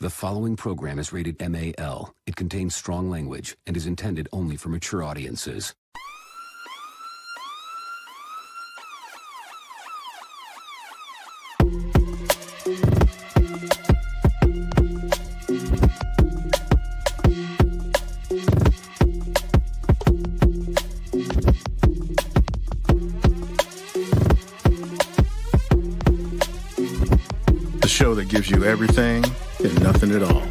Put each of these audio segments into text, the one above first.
The following program is rated MAL. It contains strong language and is intended only for mature audiences. The show that gives you everything and nothing at all.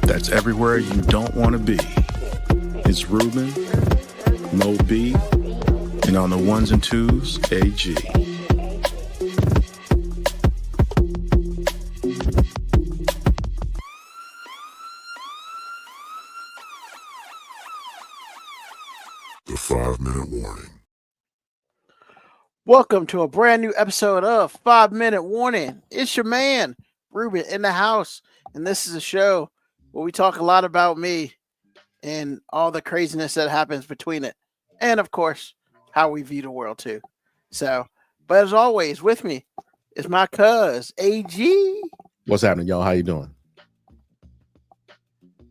That's everywhere you don't want to be. It's Ruben, Mo B, and on the ones and twos, AG. The 5-minute warning. Welcome to a brand new episode of 5-Minute Warning. It's your man, Ruben, in the house. And this is a show where we talk a lot about me and all the craziness that happens between it. And, of course, how we view the world, too. So, but as always, with me is my cuz, AG. What's happening, y'all? How you doing?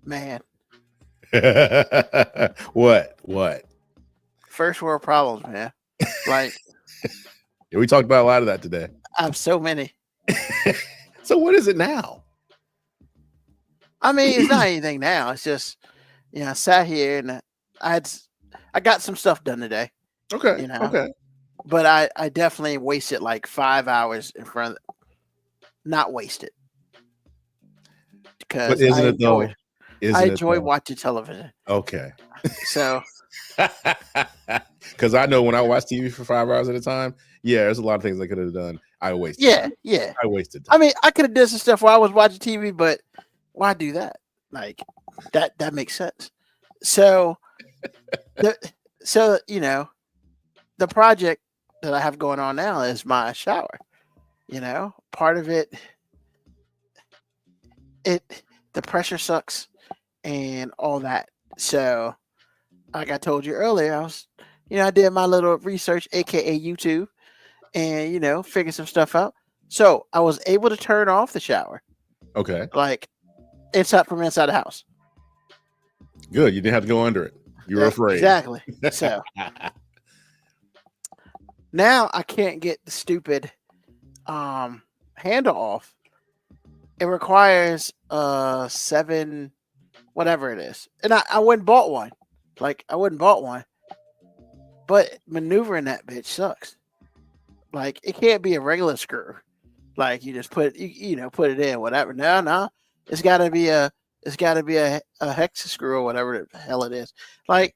Man, What? first world problems, man. Like, Yeah, we talked about a lot of that today. I have so many. So what is it now? I mean, it's not anything now. It's just, I sat here and I got some stuff done today. Okay. You know. Okay. But I definitely wasted like 5 hours in front of not wasted. Because But isn't it though? I enjoy watching television. Okay. So Because I know when I watch TV for 5 hours at a time, yeah, there's a lot of things I could have done. I wasted. yeah. I wasted I mean, I could have done some stuff while I was watching TV, but why do that? Like that makes sense. So the project that I have going on now is my shower. Part of it the pressure sucks and all that. So like I told you earlier, I did my little research, aka YouTube, and figured some stuff out. So I was able to turn off the shower, Okay. like inside the house. Good. You didn't have to go under it. You were afraid. Exactly. So now I can't get the stupid handle off. It requires 7 whatever it is. And I went and bought one. But maneuvering that bitch sucks. Like it can't be a regular screw. Like you just put it in, whatever. No. It's gotta be a hex screw or whatever the hell it is. Like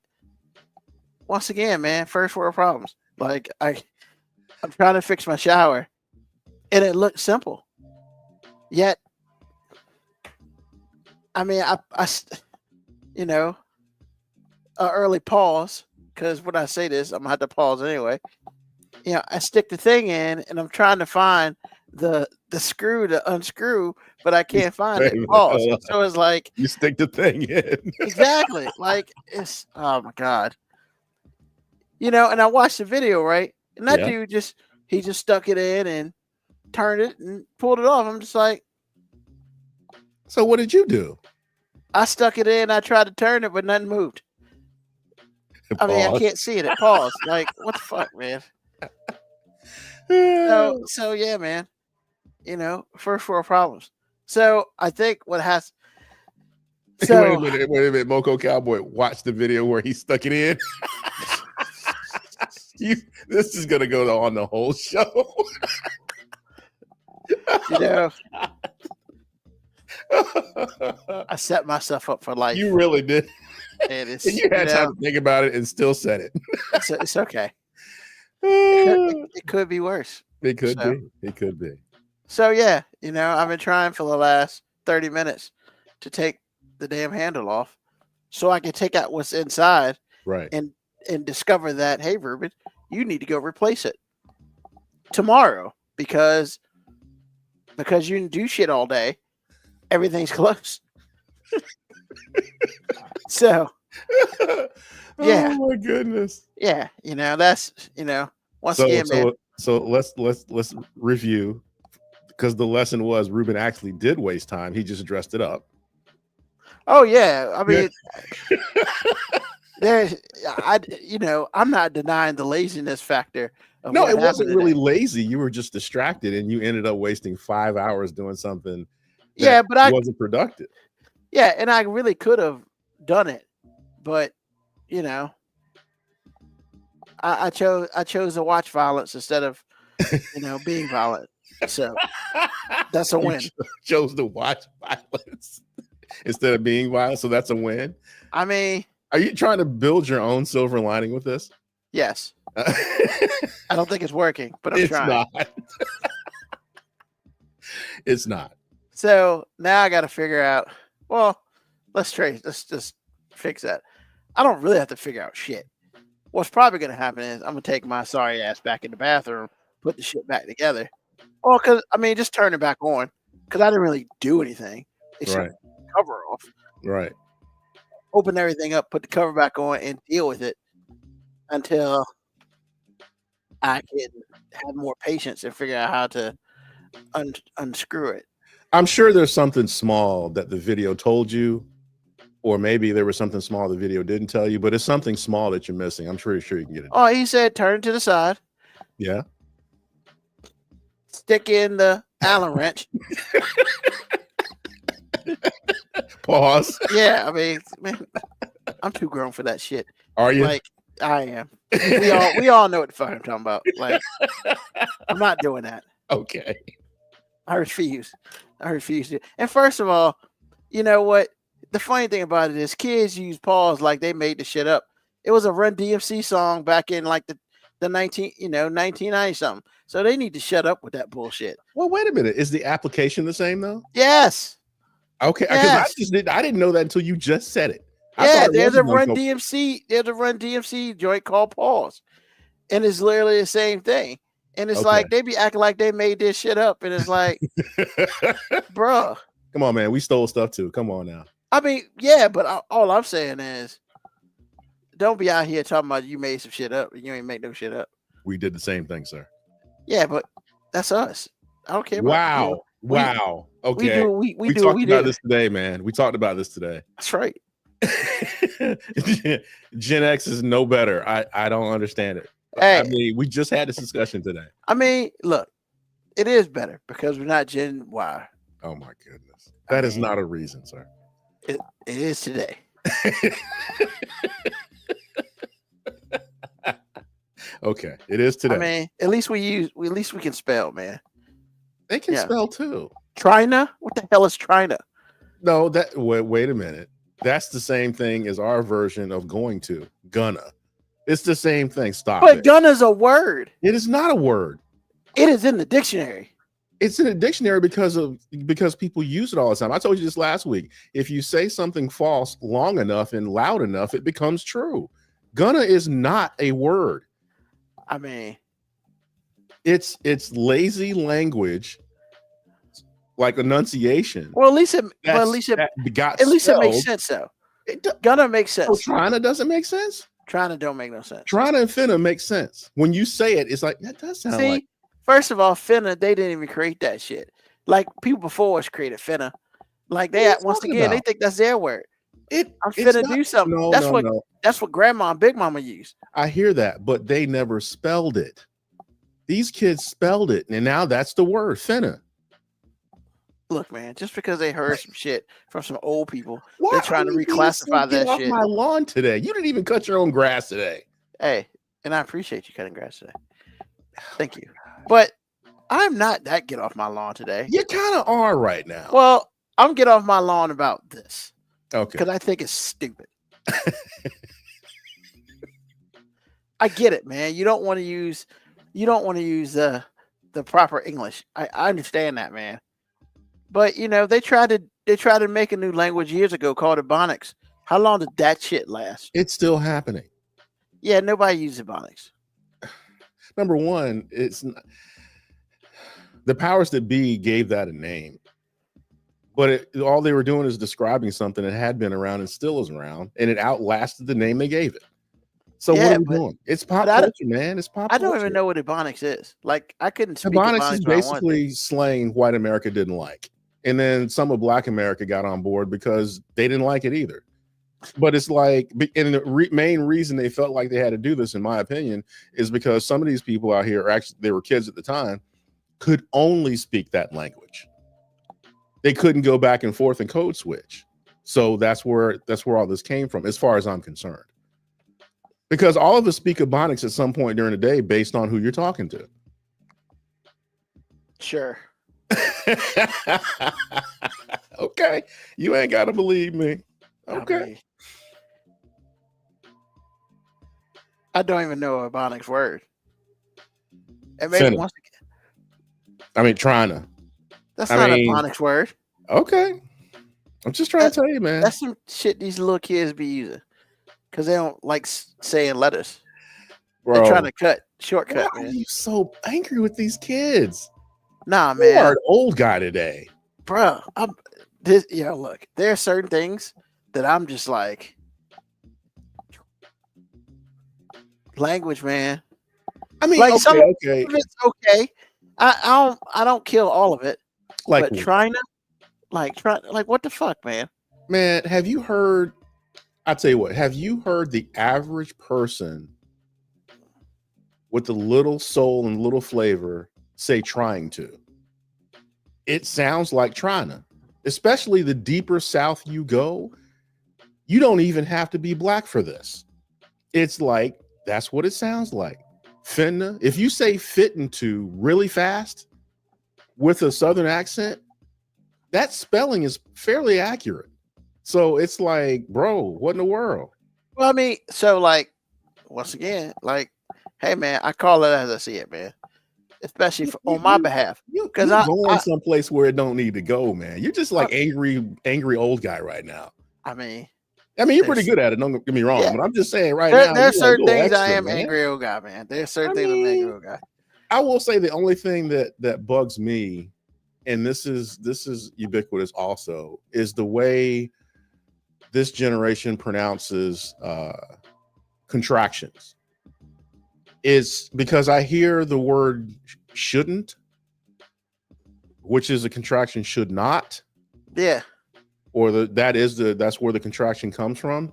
once again, man, first world problems. Like I'm trying to fix my shower and it looks simple. Yet I mean an early pause, because when I say this, I'm gonna have to pause anyway. I stick the thing in and I'm trying to find the screw to unscrew, but I can't find it. Pause. So it's like You stick the thing in. exactly like it's oh my god. And I watched the video, right? And that dude just stuck it in and turned it and pulled it off. I'm just like, So what did you do? I stuck it in, I tried to turn it, but nothing moved. I mean, I Pause. can't see it. It paused. Like, what the fuck, man? So yeah, man. First world problems. So I think what has. So Wait a minute, Moco Cowboy. Watch the video where he stuck it in. This is gonna go on the whole show. I set myself up for life. You really did. And it's, And you had time to think about it and still said it. it's okay. It could be worse. It could So- be. It could be. So yeah, I've been trying for the last 30 minutes to take the damn handle off so I can take out what's inside Right. and discover that, hey, Ruben, you need to go replace it tomorrow because you didn't do shit all day. Everything's close. So yeah. Oh my goodness. yeah, that's once again, man. So let's review because the lesson was Ruben actually did waste time. He just dressed it up. Oh yeah, I mean, I'm not denying the laziness factor. Of No, what it wasn't happened really today. lazy. You were just distracted, and you ended up wasting 5 hours doing something Yeah, that but I wasn't productive. yeah, and I really could have done it, but you know, I chose to watch violence instead of being violent. So that's a You win. chose to watch violence instead of being violent, so that's a win. I mean, Are you trying to build your own silver lining with this? yes, I don't think it's working, but I'm It's trying. not. It's not. So now I got to figure out. Well, let's just fix that. I don't really have to figure out shit. What's probably going to happen is I'm going to take my sorry ass back in the bathroom, put the shit back together. Well, because I mean, just turn it back on because I didn't really do anything except Right. cover off, Right. open everything up, put the cover back on, and deal with it until I can have more patience and figure out how to unscrew it. I'm sure there's something small that the video told you, or maybe there was something small the video didn't tell you, but it's something small that you're missing. I'm pretty sure you can get it. Oh, he said turn it to the side, Yeah. stick in the Allen wrench. Pause. Yeah, I mean, man, I'm too grown for that shit. Are you? Like I am. We all know what the fuck I'm talking about. Like I'm not doing that. Okay. I refuse. To. And first of all, you know what? The funny thing about it is kids use pause like they made the shit up. It was a Run DMC song back in like the 1990 something. So they need to shut up with that bullshit. Well, wait a minute. Is the application the same though? Yes. Okay. Because Yes. I didn't know that until you just said it. Yeah, there's a Run Run DMC. There's a Run DMC joint called Pause, and it's literally the same thing. And it's like they be acting like they made this shit up, and it's like, bruh. Come on, man. We stole stuff too. Come on now. I mean, yeah, but all I'm saying is, don't be out here talking about you made some shit up and you ain't make no shit up. We did the same thing, sir. Yeah, but that's us. I don't care. Wow. Wow. Okay. We talked about this today, man. We talked about this today. That's right. Gen X is no better. I don't understand it. Hey. I mean, we just had this discussion today. I mean, look, it is better because we're not Gen Y. Oh my goodness. That is not a reason, sir. It is today. Okay, it is today. I mean, at least we can spell, man. They can spell too. Trina? What the hell is Trina? No, wait a minute. That's the same thing as our version of going to. Gonna. It's the same thing. Stop But it. gunna's a word. It is not a word. It is in the dictionary. It's in a dictionary because people use it all the time. I told you this last week. If you say something false long enough and loud enough, it becomes true. Gonna is not a word. I mean, it's lazy language, like enunciation. Well, at least it makes sense though. Gonna makes sense. Oh, Trina doesn't make sense. Trina don't make no sense. Trina and finna make sense. When you say it, it's like that does sound like. First of all, finna, they didn't even create that shit. Like people before us created finna. Like they once again, they think that's their word. I'm finna do something. No, that's what grandma and big mama used. I hear that, but they never spelled it. These kids spelled it, and now that's the word, finna. Look, man, just because they heard some shit from some old people, Why they're trying to reclassify that off shit. My lawn today. You didn't even cut your own grass today. Hey, and I appreciate you cutting grass today. Thank you. But I'm not that get off my lawn today. You kind of are right now. Well, I'm get off my lawn about this. Okay. Because I think it's stupid. I get it, man. You don't want to use the proper English. I understand that, man. But they tried to make a new language years ago called Ebonics. How long did that shit last? It's still happening. Yeah, nobody uses Ebonics. Number one, it's not, the powers that be gave that a name, but all they were doing is describing something that had been around and still is around, and it outlasted the name they gave it. So what Yeah, are we but doing? It's pop but I don't culture, man. It's pop I don't culture. even know what Ebonics is. Like I couldn't speak Ebonics is Ebonics when I wanted to. basically slang white America didn't like. And then some of Black America got on board because they didn't like it either. But it's like, and the main reason they felt like they had to do this, in my opinion, is because some of these people out here, actually, they were kids at the time, could only speak that language. They couldn't go back and forth and code switch. So that's where all this came from, as far as I'm concerned. Because all of us speak Ebonics at some point during the day based on who you're talking to. Sure. Okay. You ain't got to believe me. Okay. I mean, I don't even know a Ebonics word. And maybe Finna. once again, I mean, trying to. that's I not mean- a Ebonics word. Okay. I'm just trying to tell you, man. That's some shit these little kids be using because they don't like saying letters. They're Bro, trying to cut why shortcut, are man. you so angry with these kids? Nah, You are man, an old guy today. bro. Look, there are certain things that I'm just like language, man. I mean, Like some of okay. it's okay. I don't kill all of it, Like, but trying to like what the fuck, man? man, have you heard? I'll tell you what. Have you heard the average person with a little soul and little flavor say trying to? It sounds like trying to. Especially the deeper south you go, you don't even have to be Black for this. It's like, that's what it sounds like. Finna. If you say fitting to really fast with a Southern accent, that spelling is fairly accurate. So it's like, bro, what in the world? Well, I mean, so like once again, like, hey man, I call it as I see it, man. Especially on my behalf. You 'Cause you're I- going someplace where it don't need to go, man. You're just like angry old guy right now. I mean, You're pretty good at it. Don't get me wrong, Yeah. but I'm just saying right there now. are you're certain a little things I extra, am man. angry old guy, man. There's certain I things I'm mean, angry old guy. I will say the only thing that bugs me, and this is ubiquitous also, is the way this generation pronounces contractions. Is because I hear the word shouldn't, which is a contraction should not, Yeah. or that's where the contraction comes from.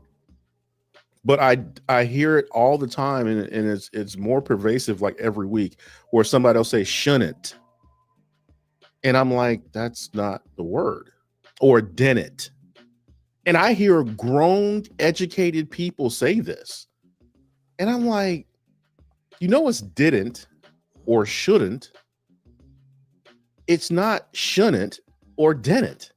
But I hear it all the time, and it's more pervasive, like every week, where somebody will say shouldn't, and I'm like, that's not the word, or didn't. And I hear grown, educated people say this, and I'm like, it's didn't or shouldn't. It's not shouldn't or didn't,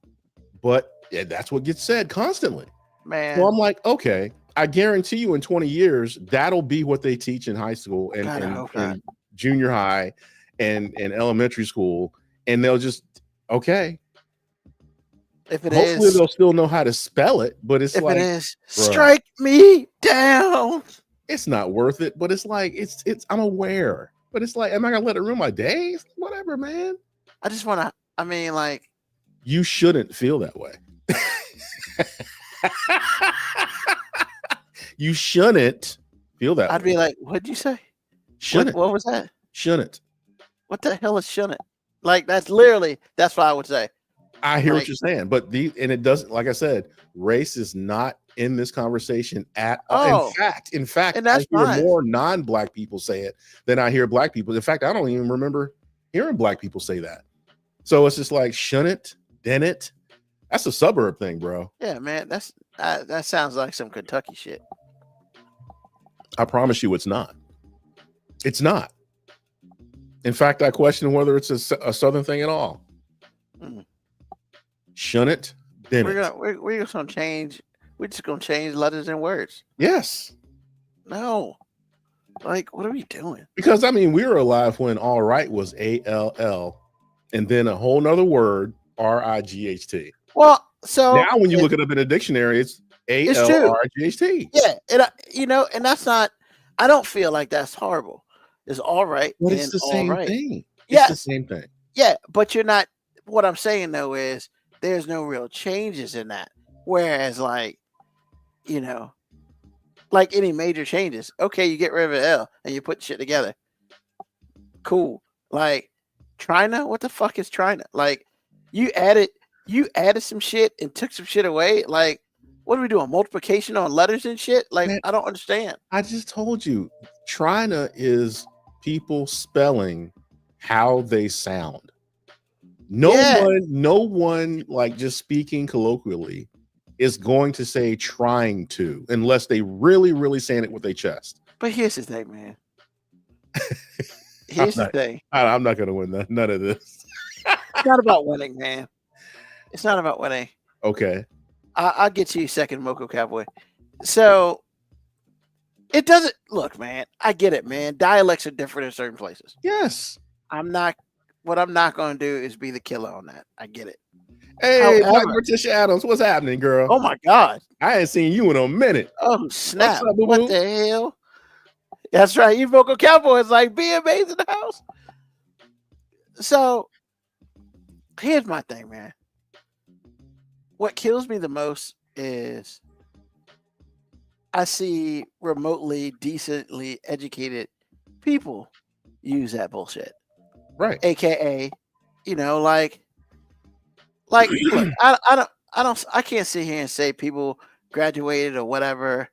but that's what gets said constantly. Man. So I'm like, okay, I guarantee you in 20 years, that'll be what they teach in high school God, I hope not. and junior high and elementary school. And they'll just, okay. If it Hopefully is, they'll still know how to spell it, but it's if like, it is, bruh. strike me down. it's not worth it. But it's like, it's I'm aware, but it's like, am I gonna let it ruin my days? Whatever, man. I just want to, I mean, like, You shouldn't feel that way. You shouldn't feel that I'd way. be like, what'd you say? Shouldn't. What was that? Shouldn't. What the hell is shouldn't? Like, that's what I would say. I hear Like- what you're saying, but and it doesn't, like I said, race is not in this conversation at all. Oh. In fact, And that's I hear fine. more non-Black people say it than I hear Black people. In fact, I don't even remember hearing Black people say that. So it's just like, shouldn't, didn't. That's a suburb thing, bro. Yeah, man. That sounds like some Kentucky shit. I promise you it's not. It's not. In fact, I question whether it's a Southern thing at all. Mm. Shouldn't, didn't. We're just gonna change. We're just gonna change letters and words. Yes. No, like, what are we doing? Because I mean, we were alive when all right was ALL and then a whole nother word, RIGHT. Well, so Now, when you look it up in a dictionary, it's true. ALRGHT. yeah, and that's not. I don't feel like that's horrible. It's all right. But and it's the all same right. thing. It's Yes. the same thing. Yeah, but you're not. What I'm saying though is there's no real changes in that. Whereas, like, like any major changes. Okay, you get rid of an L and you put shit together. Cool. Like Trina, what the fuck is Trina? Like you added some shit and took some shit away. Like what are we doing? Multiplication on letters and shit? Like Man, I don't understand. I just told you, Trina is people spelling how they sound. No one like just speaking colloquially is going to say trying to unless they really, really saying it with their chest. But here's the thing, man. Here's the thing. I'm not gonna win none of this. It's not about winning, man. It's not about winning. Okay. I'll get you second, Moco Cowboy. So it doesn't look, man. I get it, man. Dialects are different in certain places. Yes. What I'm not going to do is be the killer on that. I get it. Hey, However, Morticia Adams, what's happening, girl? oh my God. I ain't seen you in a minute. Oh snap. What's up, boo-boo? What the hell? That's right. You Vocal Cowboy is like BMA's in the house. So here's my thing, man. What kills me the most is I see remotely decently educated people use that bullshit. Right. AKA, like look, I can't sit here and say people graduated or whatever,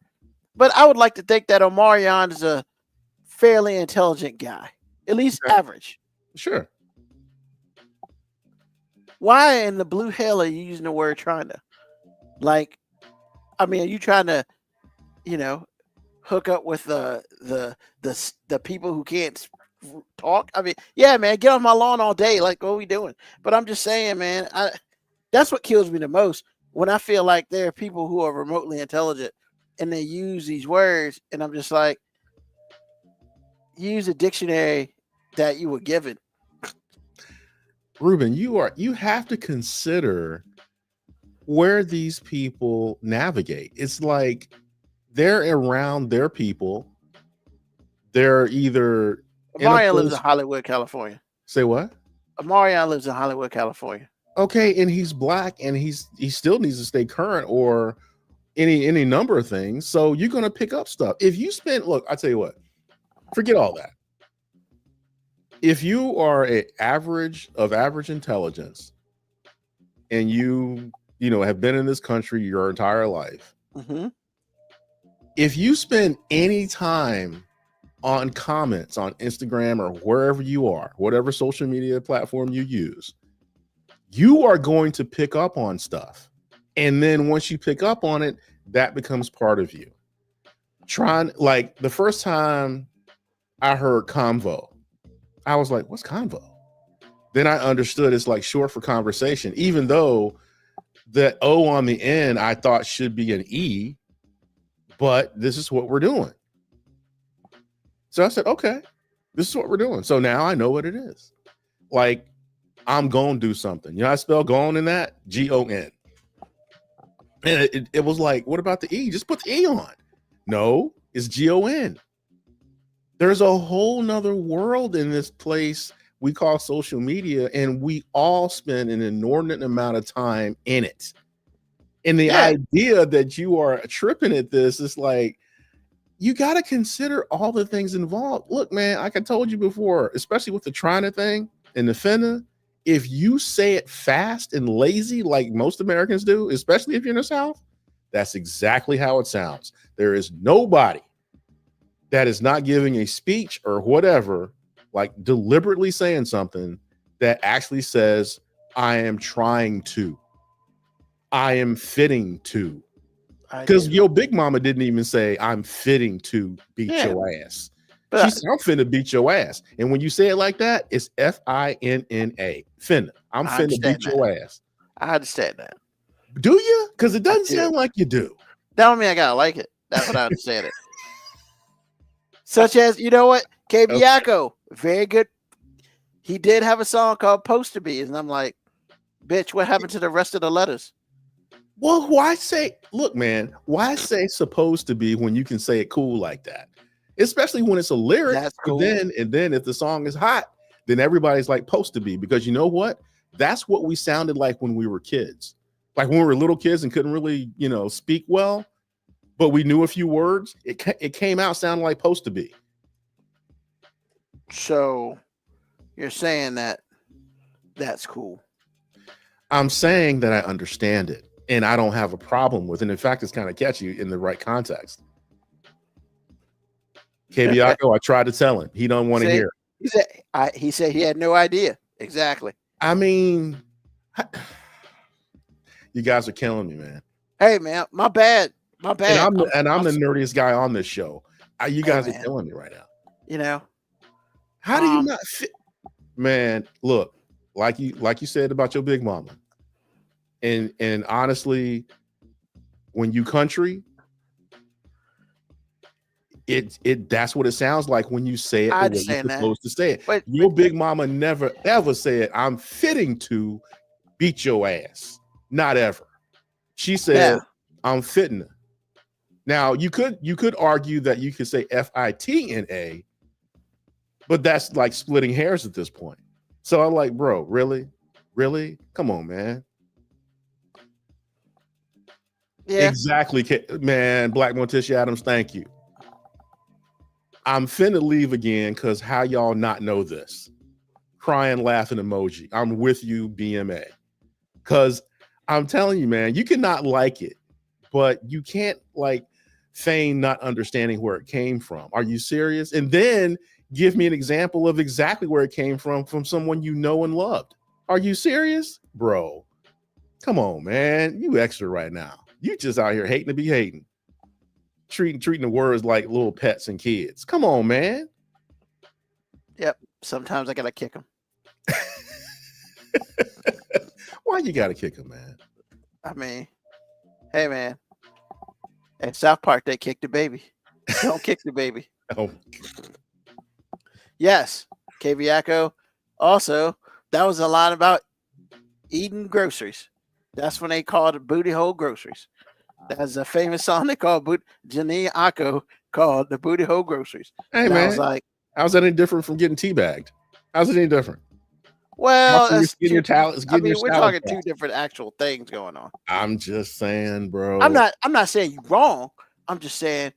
but I would like to think that Omarion is a fairly intelligent guy, at least average. Sure. Why in the blue hell are you using the word trying to? Like, I mean, are you trying to, hook up with the people who can't talk? I mean, yeah, man, get off my lawn all day. Like, what are we doing? But I'm just saying, man, that's what kills me the most when I feel like there are people who are remotely intelligent and they use these words, and I'm just like, use a dictionary that you were given. Ruben, you have to consider where these people navigate. It's like they're around their people. They're either Omarion lives in Hollywood, California. Say what? Omarion lives in Hollywood, California. Okay, and he's black, and he still needs to stay current or any number of things. So you're gonna pick up stuff. If you spend, look, I tell you what, forget all that. If you are average intelligence and you have been in this country your entire life, mm-hmm. If you spend any time on comments on Instagram or wherever you are, whatever social media platform you use, you are going to pick up on stuff. And then once you pick up on it, that becomes part of you. Like the first time I heard convo, I was like, what's convo? Then I understood it's like short for conversation, even though the O on the end I thought should be an E, but this is what we're doing. So I said, okay, this is what we're doing. So now I know what it is. Like, I'm going to do something. I spell going in that, G-O-N. And it was like, what about the E? Just put the E on. No, it's G-O-N. There's a whole nother world in this place we call social media, and we all spend an inordinate amount of time in it. And the idea that you are tripping at this is like, you got to consider all the things involved. Look, man, like I told you before, especially with the trying thing and the finna, if you say it fast and lazy like most Americans do, especially if you're in the South, that's exactly how it sounds. There is nobody that is not giving a speech or whatever, like deliberately saying something that actually says, I am trying to, I am fitting to. Because your big mama didn't even say, I'm fitting to beat your ass. She said, I'm finna beat your ass. And when you say it like that, it's F-I-N-N-A. Finna. I'm finna beat your ass. I understand that. Do you? Because it doesn't sound like you do. That don't mean I gotta like it. That's what I understand it. Such as, you know what? KB Yako, very good. He did have a song called Poster Bees, and I'm like, bitch, what happened to the rest of the letters? Well, why say, look, man, why say supposed to be when you can say it cool like that? Especially when it's a lyric. That's cool. And then if the song is hot, then everybody's like supposed to be, because you know what? That's what we sounded like when we were kids. Like when we were little kids and couldn't really, speak well. but we knew a few words. It came out sounding like supposed to be. So you're saying that that's cool. I'm saying that I understand it and I don't have a problem with it. And in fact, it's kind of catchy in the right context. Kebiako, I tried to tell him. He don't want to hear. He said he had no idea. Exactly. I mean, you guys are killing me, man. Hey, man, my bad. My bad. And I'm the nerdiest guy on this show. You guys are killing me right now. You know, how do you not fit? Man, look, like you said about your big mama. And honestly, when you country, that's what it sounds like when you say it the way you're supposed to say it. But your big mama never ever said, "I'm fitting to beat your ass." Not ever. She said, "I'm fitting to." Now you could argue that you could say FITNA, but that's like splitting hairs at this point. So I'm like, bro, really? Come on, man. Yeah, exactly, man. Black Morticia Adams, thank you. I'm finna leave again because how y'all not know this? Crying, laughing emoji. I'm with you, BMA. Because I'm telling you, man, you cannot like it, but you can't like feign not understanding where it came from. Are you serious? And then give me an example of exactly where it came from someone you know and loved. Are you serious? Bro, come on, man. You extra right now. You just out here hating to be hating. Treating the words like little pets and kids. Come on, man. Yep. Sometimes I gotta kick them. Why you gotta kick them, man? I mean, hey, man. At South Park, they kicked the baby. Don't kick the baby. Oh. Yes, Kebiako. Also, that was a lot about eating groceries. That's when they called it booty hole groceries. That's a famous song they called Jhené Aiko called the booty hole groceries. Hey, and man, I was like, how's that any different from getting teabagged? How's it any different? Well, we're talking two different actual things going on. I'm just saying, bro. I'm not saying you're wrong. I'm just saying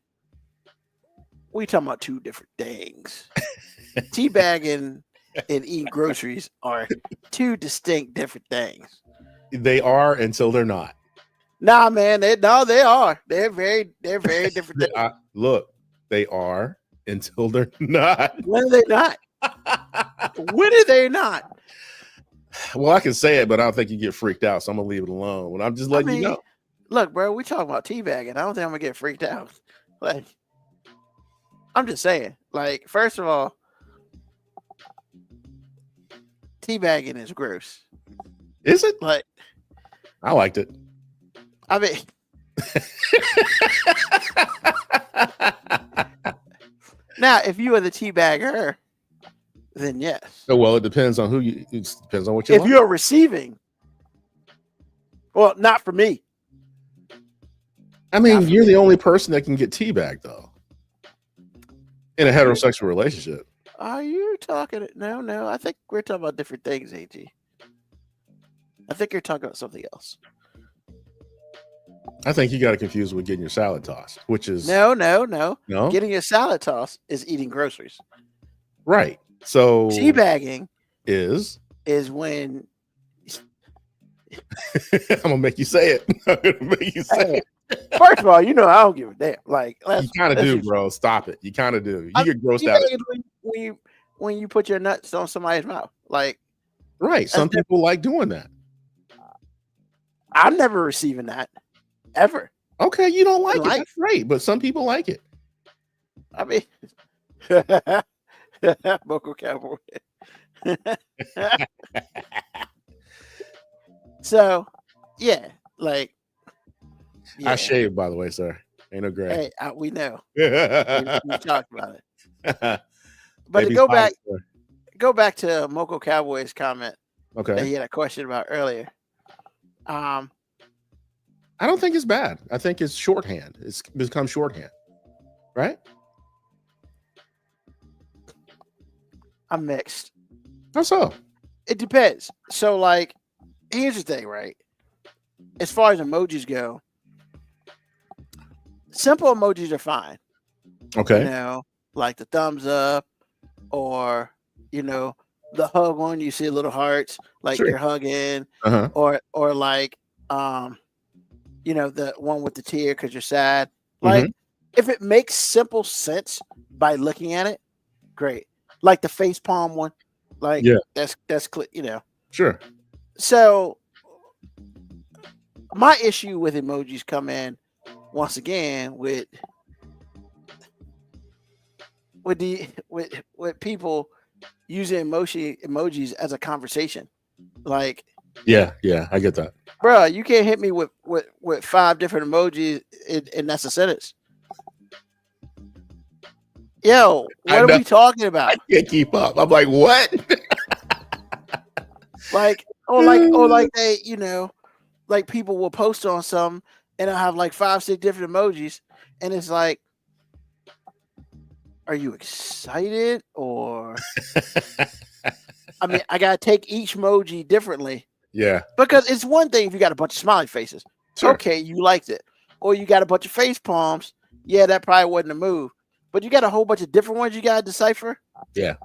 we talking about two different things. Teabagging and eating groceries are two distinct different things. They are until they're not. Nah, man. They are. They're very different. Look, they are until they're not. When are they not? When are they not? Well, I can say it, but I don't think you get freaked out, so I'm gonna leave it alone. But I'm just letting you know. Look, bro, we talking about teabagging. I don't think I'm gonna get freaked out. Like, I'm just saying. Like, first of all, teabagging is gross. Is it? Like, I liked it. I mean, now if you are the teabagger, then yes. Oh, well, it depends on who you. It depends on what you. If you're receiving, well, not for me. I mean, you're the only person that can get teabagged, though, in a heterosexual relationship. Are you talking? No. I think we're talking about different things, AG. I think you're talking about something else. I think you got it confused with getting your salad tossed, which is no. Getting your salad tossed is eating groceries. Right. So teabagging is when I'm gonna make you say it. I'm gonna make you say it. First of all, you know I don't give a damn. Like you kind of do, bro. Stop it. You kind of do. You get grossed out when you put your nuts on somebody's mouth. Like right. Some people like doing that. I'm never receiving that. Ever. Okay, you don't like it. That's great, but some people like it. I mean, Moco Cowboy. So, yeah, like I shaved, by the way, sir. Ain't no gray. Hey, we know. we talked about it. But to go back to Moco Cowboy's comment. Okay, that he had a question about earlier. I don't think it's bad. I think it's shorthand. It's become shorthand, right? I'm mixed. How so? It depends. So, like, here's the thing, right? As far as emojis go, simple emojis are fine. Okay. You know, like the thumbs up, or the hug one. You see little hearts, like Sure. you're hugging, Uh-huh. or like the one with the tear because you're sad. Mm-hmm. Like if it makes simple sense by looking at it, great. Like the face palm one, like that's clear. Sure. So my issue with emojis come in once again with people using emojis as a conversation. Like, Yeah, I get that. bro, you can't hit me with 5 different emojis and that's a sentence. Yo, what are we talking about? I can't keep up. I'm like, what? like they, like people will post on some and I'll have like 5, 6 different emojis, and it's like, are you excited or? I mean, I gotta take each emoji differently. Yeah. Because it's one thing if you got a bunch of smiley faces. Sure. Okay, you liked it. Or you got a bunch of face palms. Yeah, that probably wasn't a move. But you got a whole bunch of different ones you gotta decipher. Yeah.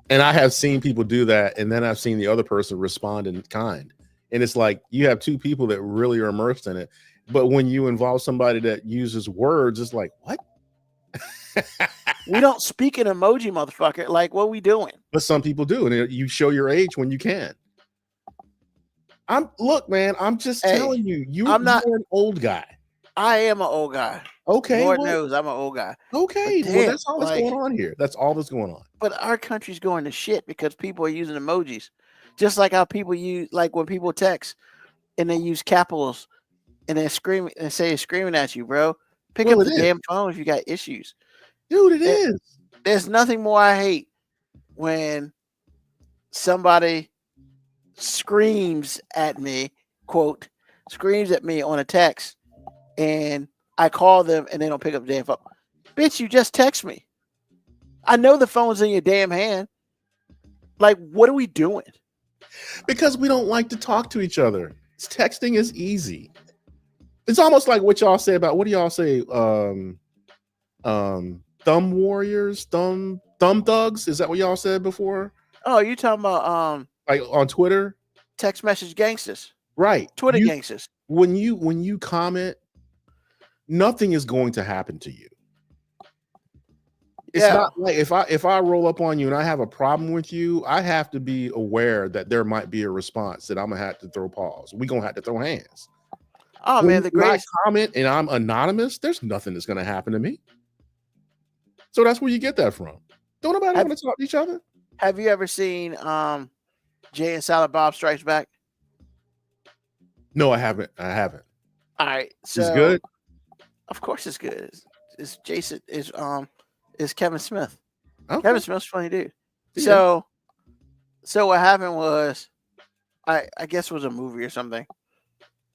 And I have seen people do that, and then I've seen the other person respond in kind. And it's like you have 2 people that really are immersed in it. But when you involve somebody that uses words, it's like, what? We don't speak an emoji, motherfucker. Like, what are we doing? But some people do, and you show your age when you can. Look, man, I'm just telling you, you're an old guy. I am an old guy. Okay. Lord knows I'm an old guy. Okay. Damn, well, that's all that's going on here. That's all that's going on. But our country's going to shit because people are using emojis. Just like how people use, like when people text and they use capitals and they're screaming and say screaming at you, bro. Pick up the damn phone if you got issues. Dude, it is. There's nothing more I hate when somebody screams at me, quote, screams at me on a text, and I call them and they don't pick up the damn phone. Bitch, you just text me. I know the phone's in your damn hand. Like, what are we doing? Because we don't like to talk to each other. Texting is easy. It's almost like what y'all say about, what do y'all say? Thumb warriors, thumb thugs. Is that what y'all said before? Oh, you talking about like on Twitter? Text message gangsters. Right. Twitter gangsters. When you comment, nothing is going to happen to you. It's not like if I roll up on you and I have a problem with you, I have to be aware that there might be a response that I'm gonna have to throw pause. We're gonna have to throw hands. Oh man, the greatest comment and I'm anonymous, there's nothing that's gonna happen to me. So that's where you get that from. Don't nobody want to talk to each other. Have you ever seen Jay and Silent Bob Strikes Back? No, I haven't. All right, so it's good. Of course, it's good. It's Jason. Is Kevin Smith. Okay. Kevin Smith's funny dude. Yeah. So what happened was, I guess it was a movie or something,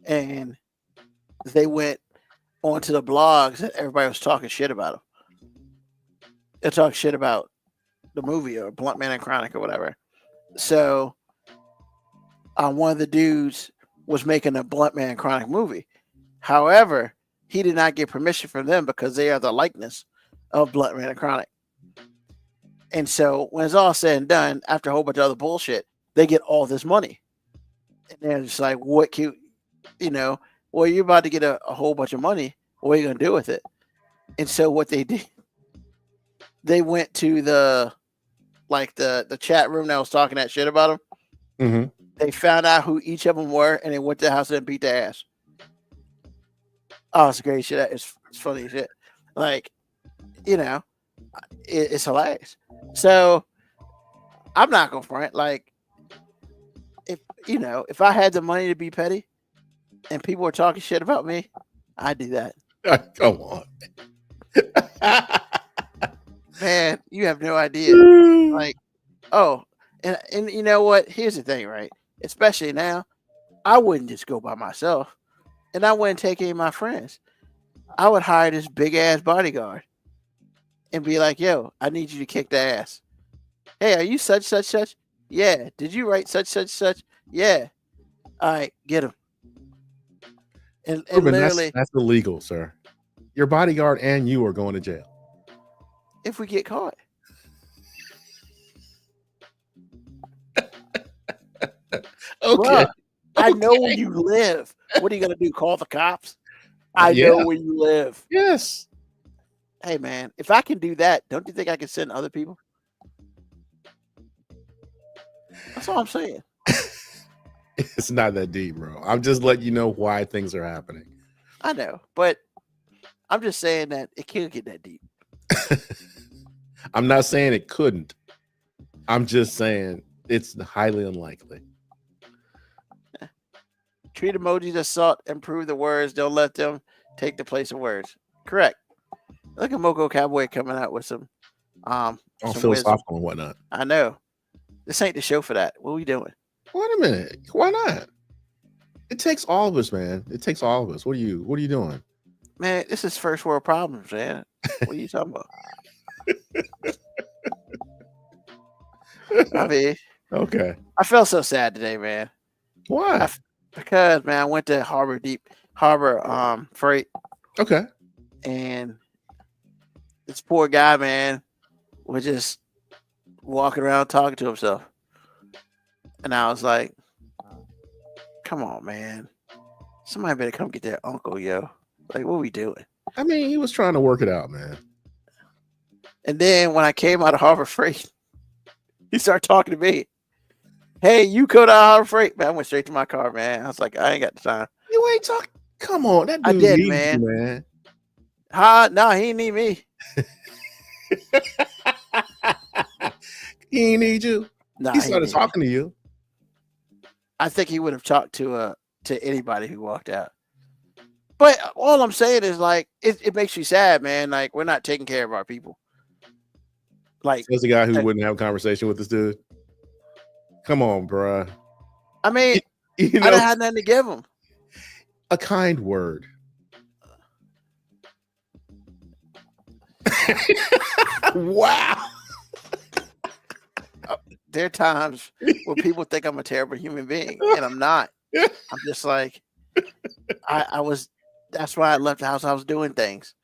and they went onto the blogs and everybody was talking shit about him. They talk shit about the movie or Blunt Man and Chronic or whatever. So one of the dudes was making a Blunt Man and Chronic movie. However, he did not get permission from them because they are the likeness of Blunt Man and Chronic. And so when it's all said and done, after a whole bunch of other bullshit, they get all this money. And they're just like, what cute, well, you're about to get a whole bunch of money. What are you going to do with it? And so what they did, they went to the chat room that was talking that shit about them. Mm-hmm. They found out who each of them were, and they went to the house and beat their ass. Oh, it's great shit. It's funny shit. Like, it's hilarious. So I'm not gonna front. Like, if I had the money to be petty, and people were talking shit about me, I'd do that. Come on, man. You have no idea. Like, oh, and you know what? Here's the thing, right? Especially now, I wouldn't just go by myself, and I wouldn't take any of my friends. I would hire this big ass bodyguard and be like, yo, I need you to kick the ass. Hey, are you such, such, such? Yeah. Did you write such, such, such? Yeah. All right, get him. And Ruben, literally, that's illegal, sir. Your bodyguard and you are going to jail. If we get caught. Okay. Bruh, I know where you live. What are you gonna do? Call the cops? I know where you live. Yes. Hey man, if I can do that, don't you think I can send other people? That's all I'm saying. It's not that deep, bro. I'm just letting you know why things are happening. I know, but I'm just saying that it can't get that deep. I'm not saying it couldn't. I'm just saying it's highly unlikely. Treat emojis as salt, improve the words. Don't let them take the place of words. Correct. Look at Moco Cowboy coming out with some All some philosophical and whatnot. I know. This ain't the show for that. What are we doing? Wait a minute. Why not? It takes all of us, man. It takes all of us. What are you doing? Man, this is first world problems, man. What are you talking about? I mean, Okay. I felt so sad today, man. Why? Because man, I went to Harbor Freight, Okay. and this poor guy, man, was just walking around talking to himself. And I was like, come on, man. Somebody better come get their uncle, yo. Like, what are we doing? I mean, he was trying to work it out, man. And then when I came out of Harbor Freight, he started talking to me. Hey, you go to Harbor Freight. Man, I went straight to my car, man. I was like, I ain't got the time. You ain't talking. Come on. That I dude did, needs man. you, man. No, he didn't need me. He ain't need you. No, He started talking to you. I think he would have talked to anybody who walked out. But all I'm saying is, like, it makes me sad, man. Like, we're not taking care of our people. Like, There's a guy who wouldn't have a conversation with this dude. Come on, bruh. I mean, You I know, didn't have nothing to give him. a kind word. Wow. There are times where people think I'm a terrible human being, and I'm not. I'm just like, I was. That's why I left the house. I was doing things,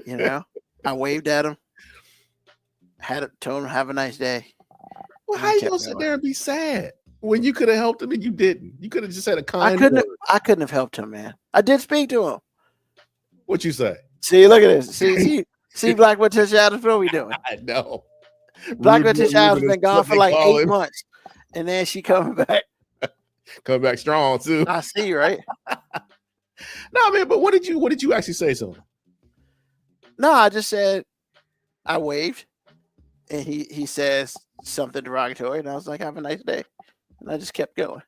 you know. I waved at him, told him have a nice day. Well, And how he you kept gonna sit going. there and be sad when you could have helped him and you didn't? You could have just had a kind I couldn't. word. I couldn't have helped him, man. I did speak to him. What you say? See, look at this. See, Blackwood Tish Adams. What are we doing? I know. Blackwood Tish Adams Ruben been is gone what for they like call 8 him. months, and then she coming back. Come back strong too. I see, right? No, man, but what did you actually say to him? No, I just said I waved, and he says something derogatory, and I was like, "Have a nice day," and I just kept going.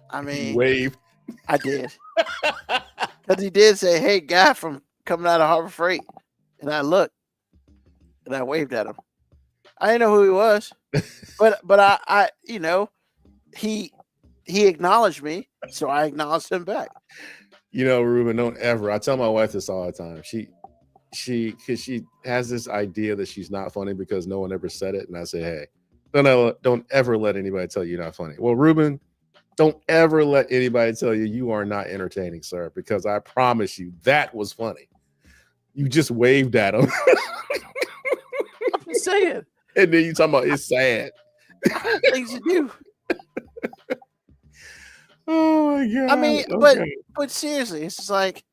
I mean, Wave. I did, because he did say, "Hey, guy from coming out of Harbor Freight," and I looked, and I waved at him. I didn't know who he was, but I you know, he acknowledged me, so I acknowledged him back. You know, Ruben, don't ever. I tell my wife this all the time. She has this idea that she's not funny because no one ever said it, and I say, hey, don't ever let anybody tell you you're not funny. Well, Ruben, don't ever let anybody tell you you are not entertaining, sir, because I promise you that was funny. You just waved at him. I'm just saying. And then you talking about it's sad. Things to do. Oh my god! I mean, Okay. but seriously, it's just like,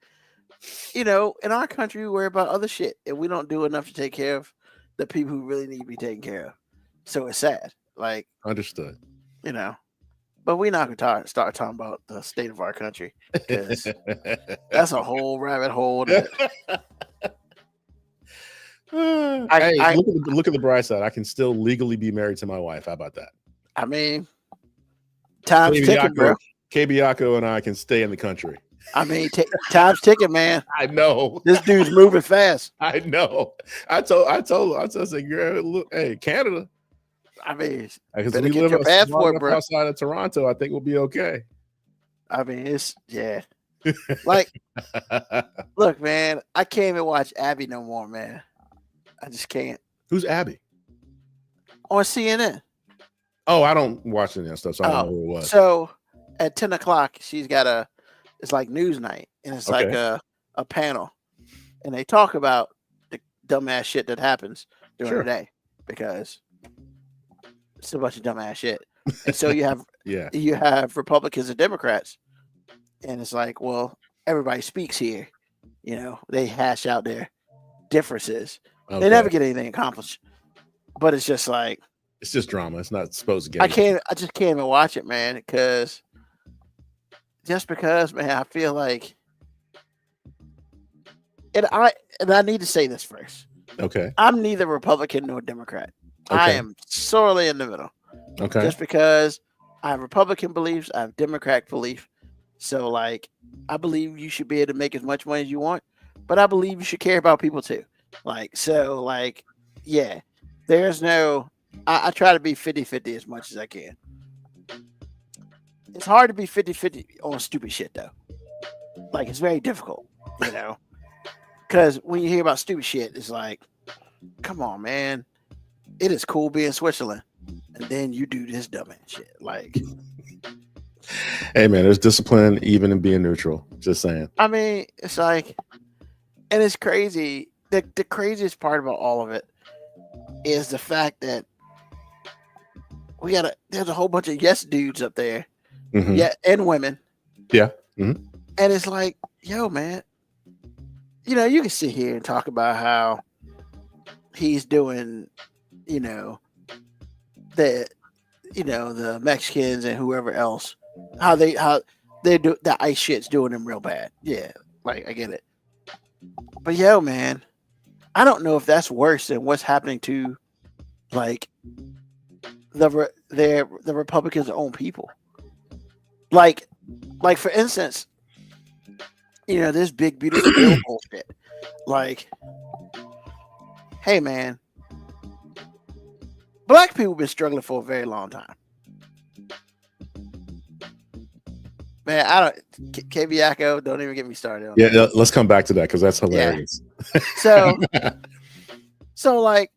you know, in our country, we worry about other shit, and we don't do enough to take care of the people who really need to be taken care of. So it's sad, like, Understood. you know. But we're not gonna start talking about the state of our country, because that's a whole rabbit hole. That, Hey, look at the bright side. I can still legally be married to my wife. How about that? I mean, time's ticking, bro. Kebiako and I can stay in the country. I mean, time's ticking, man. I know. This dude's moving fast. I know. I said, girl, look, hey, Canada. I mean, Because better we get live your passport, bro. outside of Toronto. I think we'll be okay. I mean, it's like, look, man, I can't even watch Abby no more, man. I just can't. Who's Abby? On CNN. Oh, I don't watch any of that stuff, so I don't know who it was. So at 10 o'clock, she's got it's like news night, and it's like Okay. a panel, and they talk about the dumbass shit that happens during Sure. the day because it's a bunch of dumbass shit. And so you have Yeah. you have Republicans and Democrats, and it's like, well, everybody speaks here. You know, they hash out their differences. Okay. They never get anything accomplished. But it's just like It's just drama. It's not supposed to get. I just can't even watch it, man, because man, I feel like and I need to say this first. Okay. I'm neither Republican nor Democrat. I Okay. am sorely in the middle. Okay. Just because I have Republican beliefs, I have Democratic belief. So like I believe you should be able to make as much money as you want, but I believe you should care about people too. Yeah. There's no I try to be 50-50 as much as I can. It's hard to be 50-50 on stupid shit though. Like it's very difficult, you know. Because when you hear about stupid shit, it's like, come on, man. It is cool being Switzerland. And then you do this dumbass shit. Like, hey, man, there's discipline even in being neutral. Just saying. I mean, it's like, and it's crazy. The craziest part about all of it is the fact that there's a whole bunch of yes dudes up there. Mhm. Yeah, and women. Yeah. Mhm. And it's like, yo, man, you know, you can sit here and talk about how he's doing, the Mexicans and whoever else, how they do the ice shit's doing them real bad. Yeah, like I get it. But yo, man, I don't know if that's worse than what's happening to like the Republicans' own people. Like for instance, this big beautiful bill bullshit. Like, hey man, black people been struggling for a very long time. Man, I don't KB Yako, don't even get me started on that. Yeah, let's come back to that because that's hilarious. So like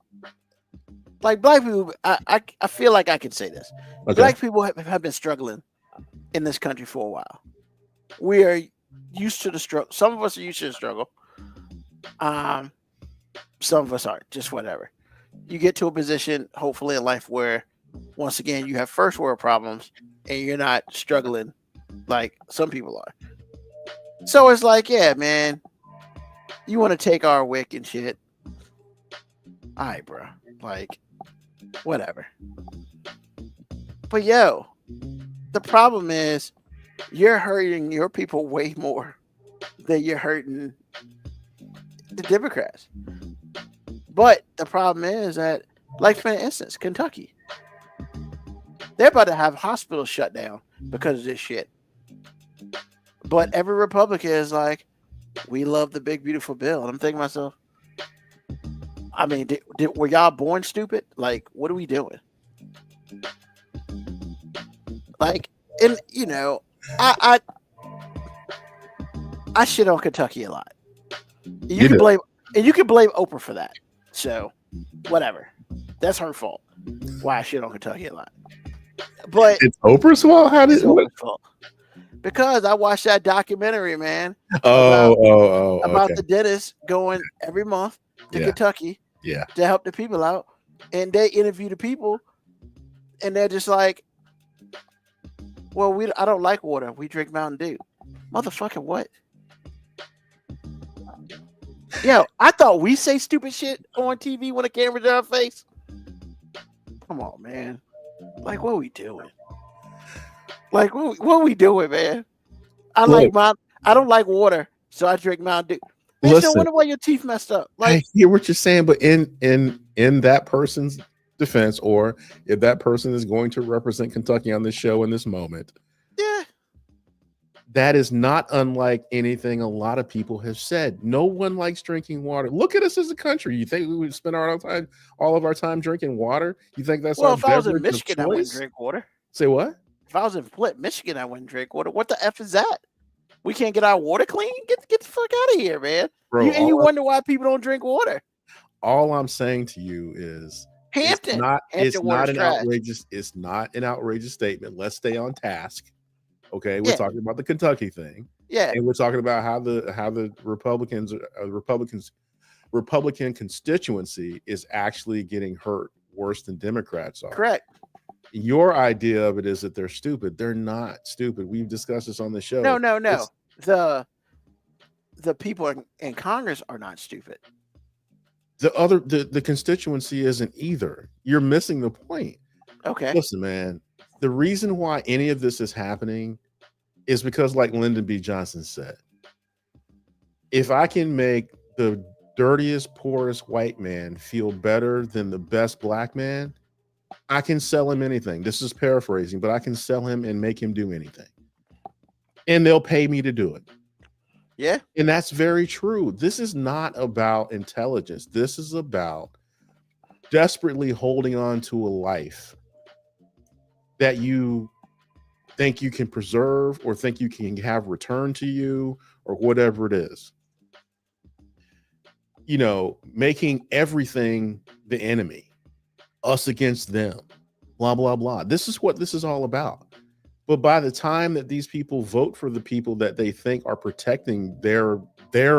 black people, I feel like I can say this. Okay. Black people have been struggling in this country for a while. We are used to the struggle. Some of us are used to the struggle. Some of us aren't. Just whatever. You get to a position, hopefully in life, where once again you have first world problems and you're not struggling like some people are. So it's like, yeah, man, you want to take our wick and shit. All right, bro. Like, whatever. But yo, the problem is you're hurting your people way more than you're hurting the Democrats. But the problem is that, like for instance, Kentucky, they're about to have hospitals shut down because of this shit. But every Republican is like, we love the big beautiful bill. And I'm thinking to myself, I mean, were y'all born stupid? Like, what are we doing? Like, and I shit on Kentucky a lot. You can blame Oprah for that. So, whatever. That's her fault. Why I shit on Kentucky a lot. But it's Oprah's fault. How did it's Oprah's fault? Because I watched that documentary, man. About okay. The dentist going every month to Kentucky to help the people out, and they interview the people, and they're just like, "Well, I don't like water. We drink Mountain Dew." Motherfucking what? Yo, I thought we say stupid shit on TV when the camera's in our face. Come on, man. Like, what are we doing? Like, what are we doing, man? I don't like water, so I drink Mountain Dew. Man, Listen, no wonder why your teeth messed up. Like, I hear what you're saying, but in that person's defense, or if that person is going to represent Kentucky on this show in this moment, yeah, that is not unlike anything a lot of people have said. No one likes drinking water. Look at us as a country. You think we would spend all of our time drinking water? You think that's well? our If I was in beverage of Michigan, I wouldn't choice? drink water. Say what? If I was in Flint, Michigan, I wouldn't drink water. What the F is that? We can't get our water clean? Get the fuck out of here, man. Bro, you wonder why people don't drink water. All I'm saying to you is Hampton. It's not an trash. outrageous. It's not an outrageous statement. Let's stay on task. Okay, we're Yeah. talking about the Kentucky thing, Yeah, and we're talking about how the Republican constituency is actually getting hurt worse than Democrats are. correct. Your idea of it is that they're stupid. They're not stupid. We've discussed this on the show. No. It's- The people in Congress are not stupid. the constituency isn't either. You're missing the point. Okay. Listen, man, the reason why any of this is happening is because, like Lyndon B. Johnson said, if I can make the dirtiest, poorest white man feel better than the best black man, I can sell him anything. This is paraphrasing, but I can sell him and make him do anything. And they'll pay me to do it. Yeah. And that's very true. This is not about intelligence. This is about desperately holding on to a life that you think you can preserve or think you can have returned to you or whatever it is. You know, making everything the enemy, us against them, blah, blah, blah. This is what this is all about. But by the time that these people vote for the people that they think are protecting their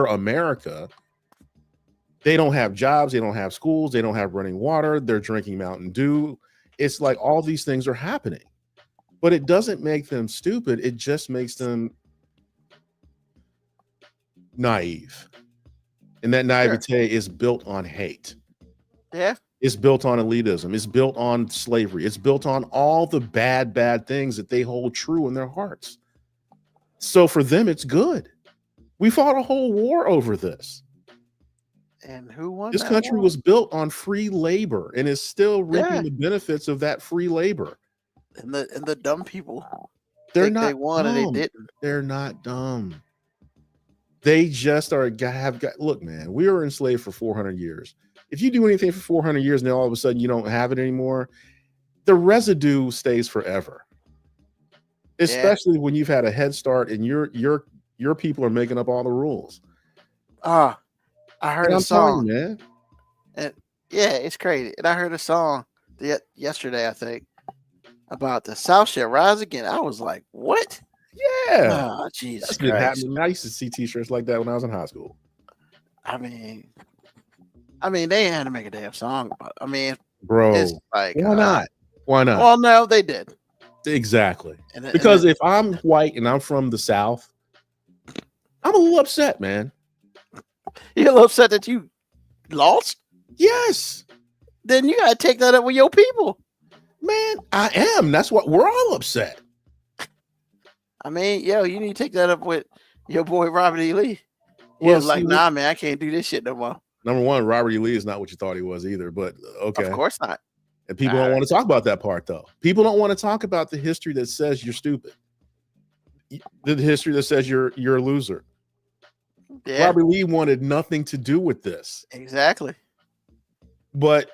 America, they don't have jobs, they don't have schools, they don't have running water, they're drinking Mountain Dew. It's like all these things are happening. But it doesn't make them stupid. It just makes them naive. And that naivete is built on hate. Yeah. It's built on elitism. It's built on slavery. It's built on all the bad things that they hold true in their hearts. So for them, it's good. We fought a whole war over this. And who won? This that country war? was built on free labor and is still reaping Yeah. the benefits of that free labor. And the dumb people. They're think not they won and they dumb. didn't. They're not dumb. They just look, man, we were enslaved for 400 years. If you do anything for 400 years and then all of a sudden you don't have it anymore, the residue stays forever. Especially when you've had a head start and your people are making up all the rules. I heard And a I'm telling song. you, man. And yeah, it's crazy. And I heard a song yesterday, I think, about the South shall rise again. I was like, what? Yeah. Oh, Jesus That's been Christ. happening. I used to see t-shirts like that when I was in high school. I mean, they had to make a damn song about it. I mean, Bro, it's like, why not? Why not? Well, no, they did. Exactly. And Because if I'm white and I'm from the South, I'm a little upset, man. you're a little upset that you lost, Yes, then you gotta take that up with your people. man, I am. That's what we're all upset. I mean, you need to take that up with your boy Robert E. Lee. He Well, was like, see, nah, man, I can't do this shit no more. Number one, Robert E. Lee is not what you thought he was either, but okay. Of course not. And people don't want to talk about that part, though. People don't want to talk about the history that says you're stupid. The history that says you're a loser. Yeah, Robert Lee wanted nothing to do with this. exactly. But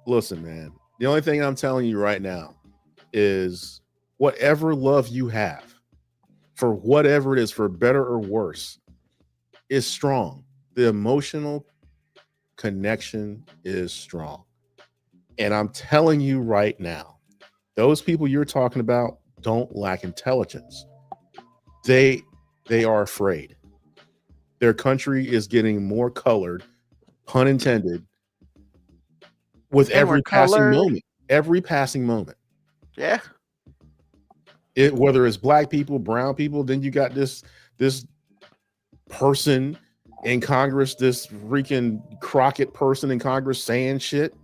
listen, man, the only thing I'm telling you right now is whatever love you have for whatever it is, for better or worse, is strong. The emotional connection is strong. And I'm telling you right now, those people you're talking about don't lack intelligence. They are afraid. Their country is getting more colored, pun intended, with And we're every passing colored. moment. Every passing moment. Yeah, Whether it's black people, brown people, then you got this person in Congress, this freaking Crockett person in Congress saying shit.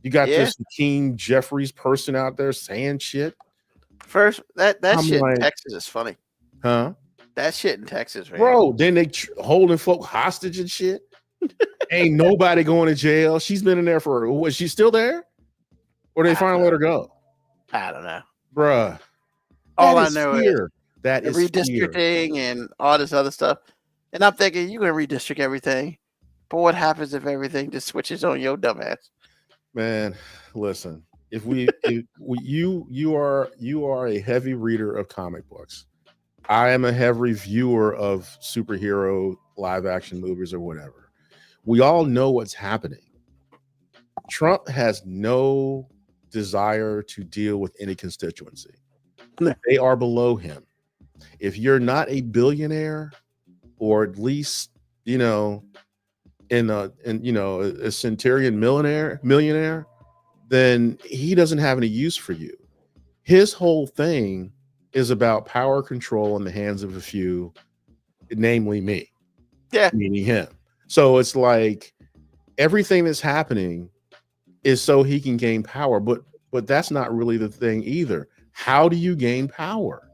You got this Hakeem Jeffries person out there saying shit. first that I'm shit like- in Texas is funny. Huh? That shit in Texas, man. Bro, then they holding folk hostage and shit. Ain't nobody going to jail. She's been in there for, was she still there? Or they finally let her go? I don't know. Bruh. All that I is know is fear. That the is fear. redistricting and all this other stuff. And I'm thinking you can redistrict everything, but what happens if everything just switches on your dumb ass? Man, listen. If you are a heavy reader of comic books. I am a heavy viewer of superhero live action movies or whatever. We all know what's happening. Trump has no desire to deal with any constituency. They are below him. If you're not a billionaire, or at least, in a centurion millionaire, then he doesn't have any use for you. His whole thing is about power control in the hands of a few, namely me. Yeah. Meaning him. So it's like everything that's happening is so he can gain power, but that's not really the thing either. How do you gain power?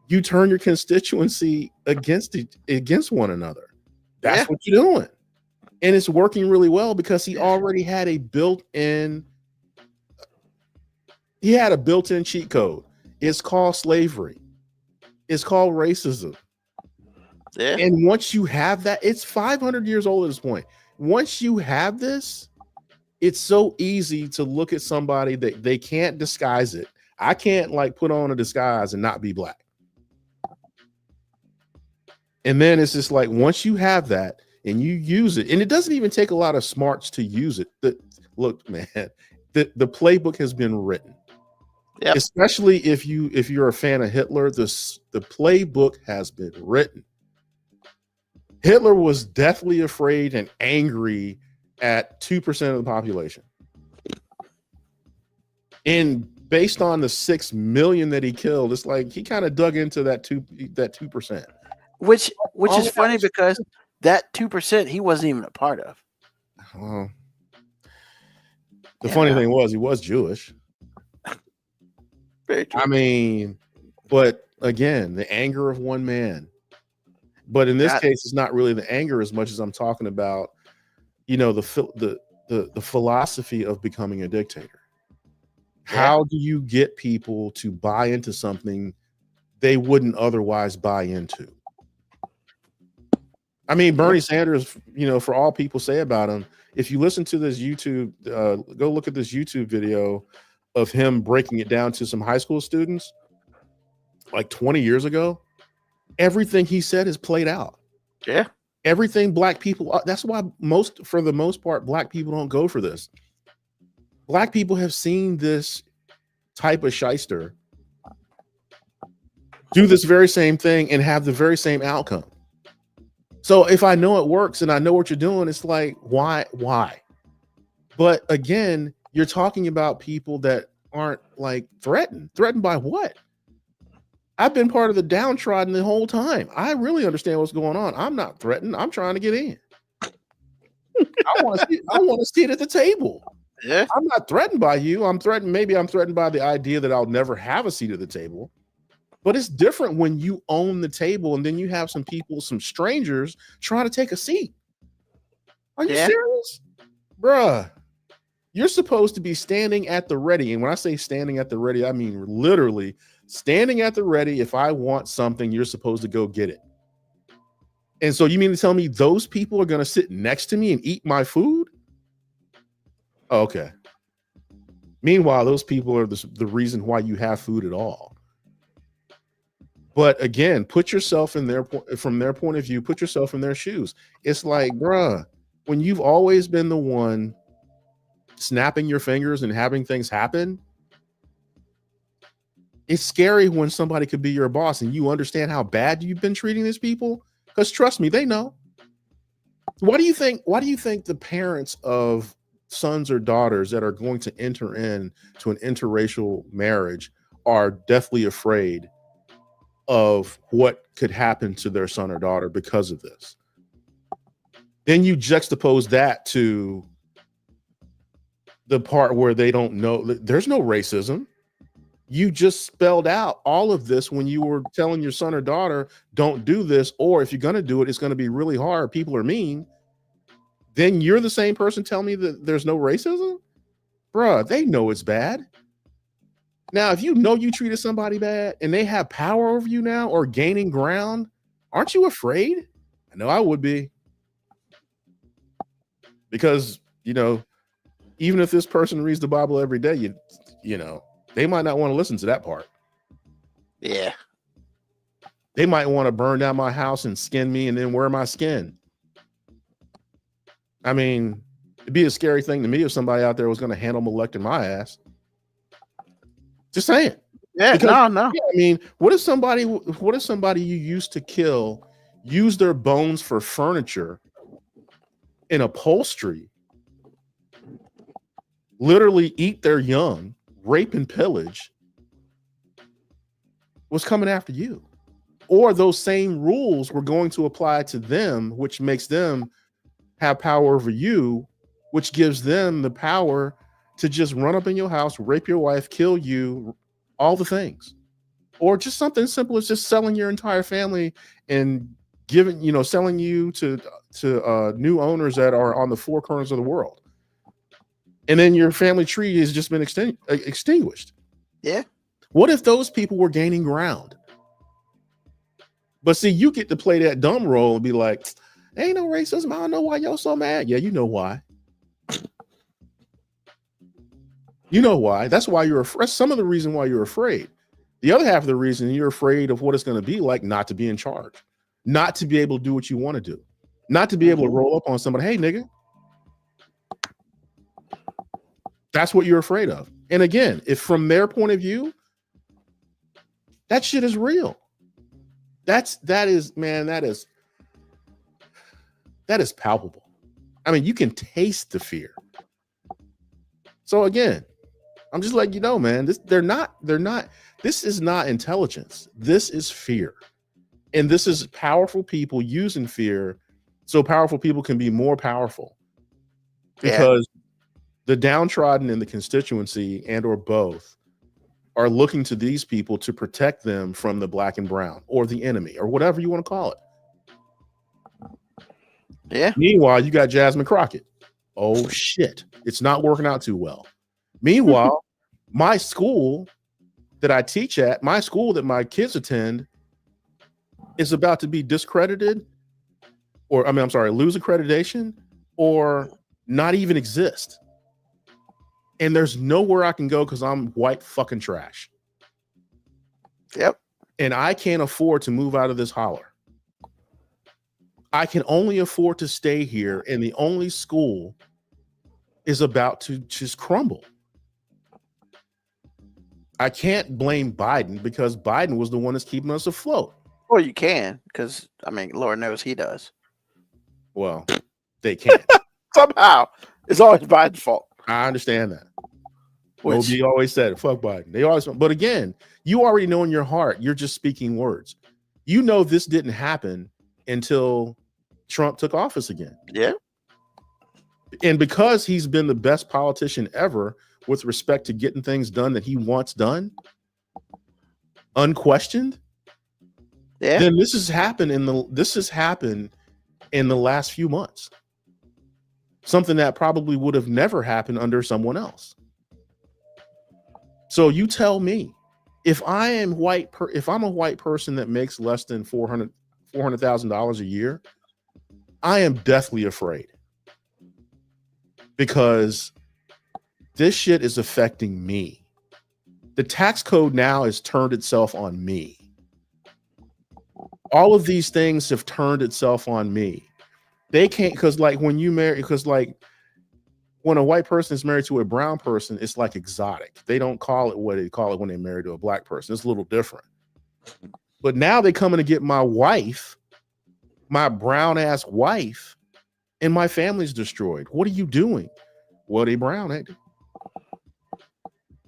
You turn your constituency against one another. That's what you're doing. And it's working really well because he already had a built-in cheat code. It's called slavery. It's called racism. Yeah. And once you have that, it's 500 years old at this point. Once you have this, it's so easy to look at somebody that they can't disguise it. I can't put on a disguise and not be black. And then it's just once you have that and you use it, and it doesn't even take a lot of smarts to use it. Look, man, the playbook has been written. Yep. Especially if you're a fan of Hitler, the playbook has been written. Hitler was deathly afraid and angry at 2% of the population. And based on the 6 million that he killed, it's he kind of dug into that 2%. Which is funny because that 2% he wasn't even a part of. The funny thing was he was Jewish. I mean, but again, the anger of one man. But in this case, it's not really the anger as much as I'm talking about, the philosophy of becoming a dictator. Yeah. How do you get people to buy into something they wouldn't otherwise buy into? I mean, Bernie Sanders, for all people say about him, if you listen to this YouTube, go look at this YouTube video of him breaking it down to some high school students 20 years ago. Everything he said is played out. Yeah. Everything black people, that's why for the most part, black people don't go for this. Black people have seen this type of shyster do this very same thing and have the very same outcome. So if I know it works and I know what you're doing, it's why? But again, you're talking about people that aren't threatened. Threatened by what? I've been part of the downtrodden the whole time. I really understand what's going on. I'm not threatened. I'm trying to get in. I want to sit at the table. Yeah. I'm not threatened by you. I'm threatened. Maybe I'm threatened by the idea that I'll never have a seat at the table. But it's different when you own the table and then you have some people, some strangers trying to take a seat. Are you serious? Bruh, you're supposed to be standing at the ready. And when I say standing at the ready, I mean literally standing at the ready. If I want something, you're supposed to go get it. And so you mean to tell me those people are going to sit next to me and eat my food? Oh, okay. Meanwhile, those people are the reason why you have food at all. But again, put yourself from their point of view, put yourself in their shoes. It's bruh, when you've always been the one snapping your fingers and having things happen, it's scary when somebody could be your boss and you understand how bad you've been treating these people. Because trust me, they know. Why do you think the parents of sons or daughters that are going to enter into an interracial marriage are deathly afraid of what could happen to their son or daughter because of this? Then you juxtapose that to the part where they don't know. There's no racism. You just spelled out all of this when you were telling your son or daughter, don't do this, or if you're going to do it, it's going to be really hard. People are mean. Then you're the same person telling me that there's no racism? Bruh, they know it's bad. Now, if you know you treated somebody bad and they have power over you now or gaining ground, aren't you afraid? I know I would be. Because, even if this person reads the Bible every day, they might not want to listen to that part. Yeah. They might want to burn down my house and skin me and then wear my skin. I mean, it'd be a scary thing to me if somebody out there was going to handle molesting my ass. Just saying. Yeah, Because no. yeah, I mean, what if somebody you used to kill use their bones for furniture and upholstery, literally eat their young, rape and pillage, was coming after you? Or those same rules were going to apply to them, which makes them have power over you, which gives them the power to just run up in your house, rape your wife, kill you, all the things. Or just something simple as just selling your entire family and selling you to new owners that are on the four corners of the world. And then your family tree has just been extinguished. Yeah. What if those people were gaining ground? But see, you get to play that dumb role and be like, ain't no racism. I don't know why y'all so mad. Yeah, you know why. You know why. That's why you're afraid. Some of the reason why you're afraid. The other half of the reason you're afraid of what it's going to be like not to be in charge, not to be able to do what you want to do, not to be able to roll up on somebody. Hey, nigga. That's what you're afraid of. And again, if from their point of view, that shit is real. That is palpable. I mean, you can taste the fear. So again, I'm just letting you know, man, this is not intelligence. This is fear. And this is powerful people using fear so powerful people can be more powerful. Because the downtrodden in the constituency and or both are looking to these people to protect them from the black and brown or the enemy or whatever you want to call it. Yeah. Meanwhile, you got Jasmine Crockett. Oh shit. It's not working out too well. Meanwhile, my school that I teach at, my school that my kids attend is about to be discredited lose accreditation or not even exist. And there's nowhere I can go because I'm white fucking trash. Yep. And I can't afford to move out of this holler. I can only afford to stay here, and the only school is about to just crumble. I can't blame Biden because Biden was the one that's keeping us afloat. Well, you can, because I mean, Lord knows he does. Well, they can't. Somehow. It's always Biden's fault. I understand that. Which, Obi always said, fuck Biden. They always, but again, you already know in your heart, you're just speaking words. You know this didn't happen until Trump took office again. Yeah. And because he's been the best politician ever with respect to getting things done that he wants done, unquestioned, then this has happened in the last few months. Something that probably would have never happened under someone else. So you tell me, if I'm a white person that makes less than $400,000 a year, I am deathly afraid because this shit is affecting me. The tax code now has turned itself on me. All of these things have turned itself on me. They can't, because when a white person is married to a brown person, it's like exotic. They don't call it what they call it when they're married to a black person. It's a little different. But now they coming to get my wife, my brown ass wife, and my family's destroyed. What are you doing? Well, they brown, ain't they?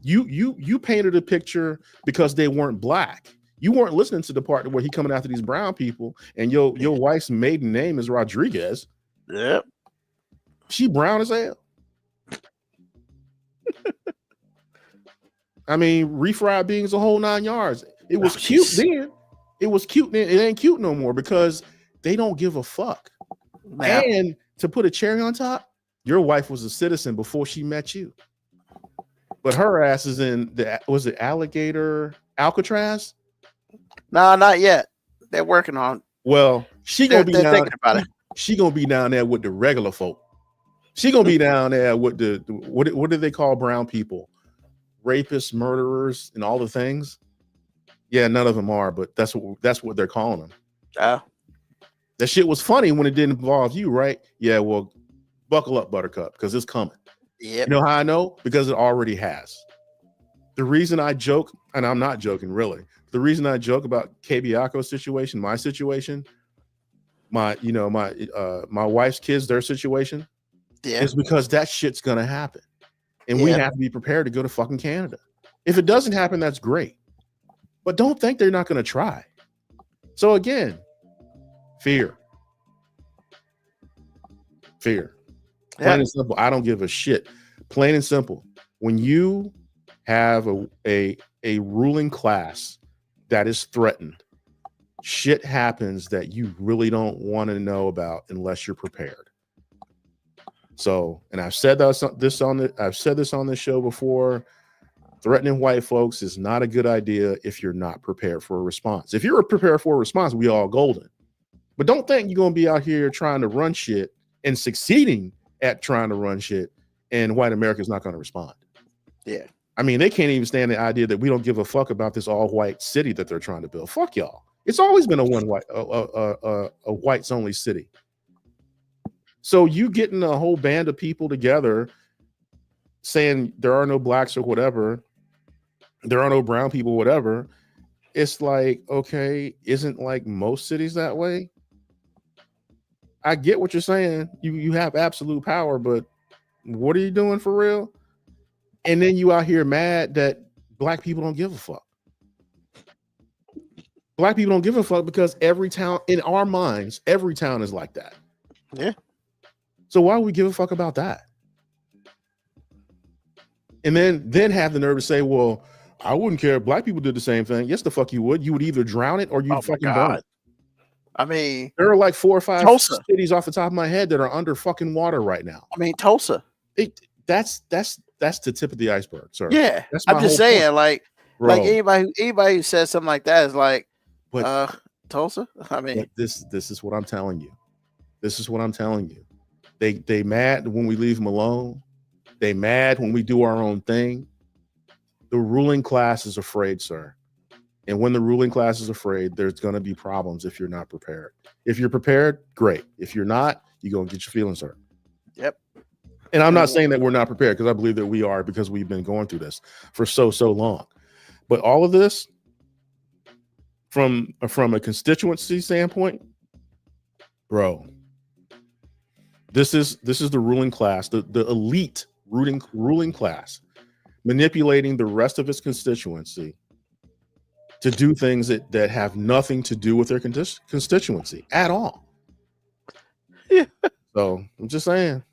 You painted a picture because they weren't black. You weren't listening to the part where he coming after these brown people, and your wife's maiden name is Rodriguez. Yep. She brown as hell. I mean, refried beans, a whole 9 yards. It was cute then. It was cute then. It ain't cute no more because they don't give a fuck. Man. And to put a cherry on top, your wife was a citizen before she met you. But her ass is in was it Alcatraz? No, not yet. They're working on. Well, they're thinking about it. She gonna be down there with the regular folk. She gonna be down there with the what do they call brown people? Rapists, murderers, and all the things. Yeah, none of them are, but that's what they're calling them. Oh. That shit was funny when it didn't involve you, right? Yeah, well, buckle up, Buttercup, because it's coming. Yep. You know how I know? Because it already has. The reason I joke, and I'm not joking really, the reason I joke about Kebiako's situation, my situation, my wife's kids, their situation, is because that shit's gonna happen. And we have to be prepared to go to fucking Canada. If it doesn't happen, that's great. But don't think they're not gonna try. So again, fear. Plain and simple. I don't give a shit. Plain and simple. When you have a ruling class that is threatened, shit happens that you really don't want to know about unless you're prepared. So, and I've said this on this show before. Threatening white folks is not a good idea if you're not prepared for a response. If you're prepared for a response, we all golden. But don't think you're going to be out here trying to run shit and succeeding at trying to run shit, and white America is not going to respond. Yeah. I mean, they can't even stand the idea that we don't give a fuck about this all-white city that they're trying to build. Fuck y'all. It's always been a whites only city. So you getting a whole band of people together saying there are no blacks or whatever, there are no brown people, whatever. It's like, okay, isn't like most cities that way? I get what you're saying. You have absolute power, but what are you doing for real? And then you out here mad that black people don't give a fuck. Black people don't give a fuck because every town, in our minds, every town is like that. Yeah. So why would we give a fuck about that? And then have the nerve to say, well, I wouldn't care if black people did the same thing. Yes, the fuck you would. You would either drown it or you'd fucking burn it. I mean, there are like 4 or 5 Tulsa cities off the top of my head that are under fucking water right now. I mean, Tulsa. That's the tip of the iceberg, sir. Yeah, that's I'm just saying, point. like anybody who says something like that is like, Tulsa. I mean, this is what I'm telling you. This is what I'm telling you. They mad when we leave them alone. They mad when we do our own thing. The ruling class is afraid, sir. And when the ruling class is afraid, there's going to be problems if you're not prepared. If you're prepared, great. If you're not, you're going to get your feelings hurt. Yep. And I'm not saying that we're not prepared, because I believe that we are, because we've been going through this for so long. But all of this, from a constituency standpoint, bro, this is the ruling class, the elite ruling class, manipulating the rest of its constituency to do things that have nothing to do with their constituency at all. Yeah. So I'm just saying.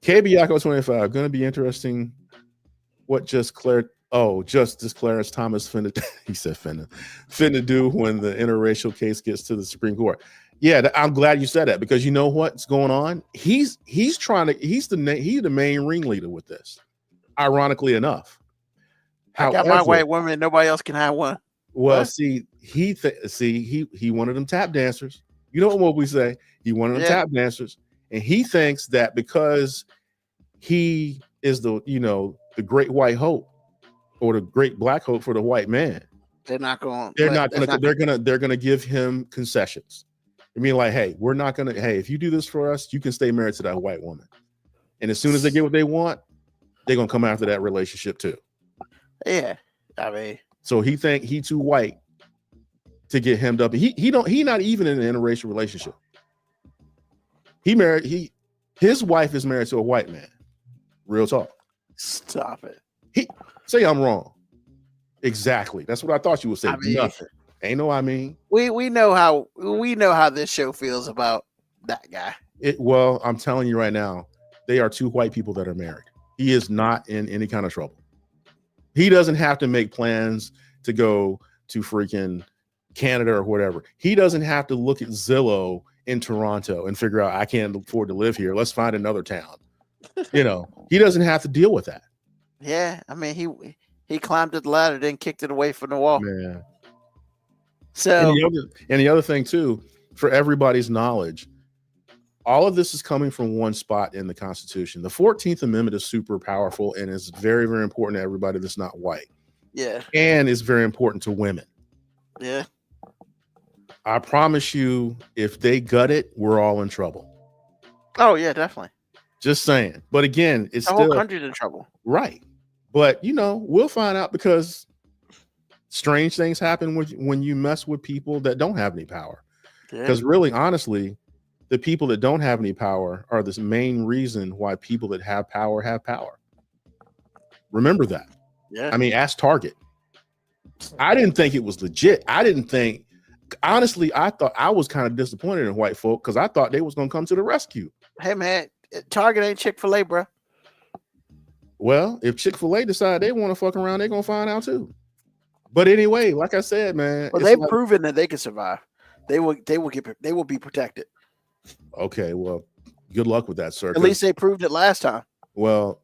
Kebiako 25, going to be interesting. What Justice Clarence Thomas finna do when the interracial case gets to the Supreme Court. Yeah, I'm glad you said that, because you know what's going on. He's the main ringleader with this. Ironically enough, I got my white woman. Nobody else can have one. Well, what? he wanted them tap dancers. You know what we say? He wanted them tap dancers, and he thinks that because he is the great white hope or the great black hope for the white man, they're gonna give him concessions. I mean, like, hey, we're not gonna. Hey, if you do this for us, you can stay married to that white woman, and as soon as they get what they want, they're gonna come after that relationship too. Yeah, I mean, so he think he too white to get hemmed up. He not even in an interracial relationship. His wife is married to a white man. Real talk. Stop it. Say I'm wrong. Exactly. That's what I thought you would say. I mean, nothing. Ain't no. I mean, we know how this show feels about that guy. Well, I'm telling you right now, they are two white people that are married. He is not in any kind of trouble. He doesn't have to make plans to go to freaking Canada or whatever. He doesn't have to look at Zillow in Toronto and figure out, I can't afford to live here. Let's find another town. He doesn't have to deal with that. Yeah, I mean, he climbed the ladder, then kicked it away from the wall. Man. So, and the other thing too, for everybody's knowledge, all of this is coming from one spot in the Constitution. The 14th Amendment is super powerful and is very, very important to everybody that's not white. Yeah. And it's very important to women. Yeah. I promise you, if they gut it, we're all in trouble. Oh, yeah, definitely. Just saying. But again, it's the whole country's in trouble. Right. But we'll find out, because strange things happen when you mess with people that don't have any power. Yeah. Because really, honestly, the people that don't have any power are the main reason why people that have power have power. Remember that. Yeah. I mean, ask Target. I didn't think it was legit. Honestly, I thought, I was kind of disappointed in white folk, because I thought they was going to come to the rescue. Hey, man, Target ain't Chick-fil-A, bro. Well, if Chick-fil-A decide they want to fuck around, they're going to find out too. But anyway, like I said, man. Well, they've proven that they can survive. They will be protected. Okay, well, good luck with that, sir. At least they proved it last time. Well,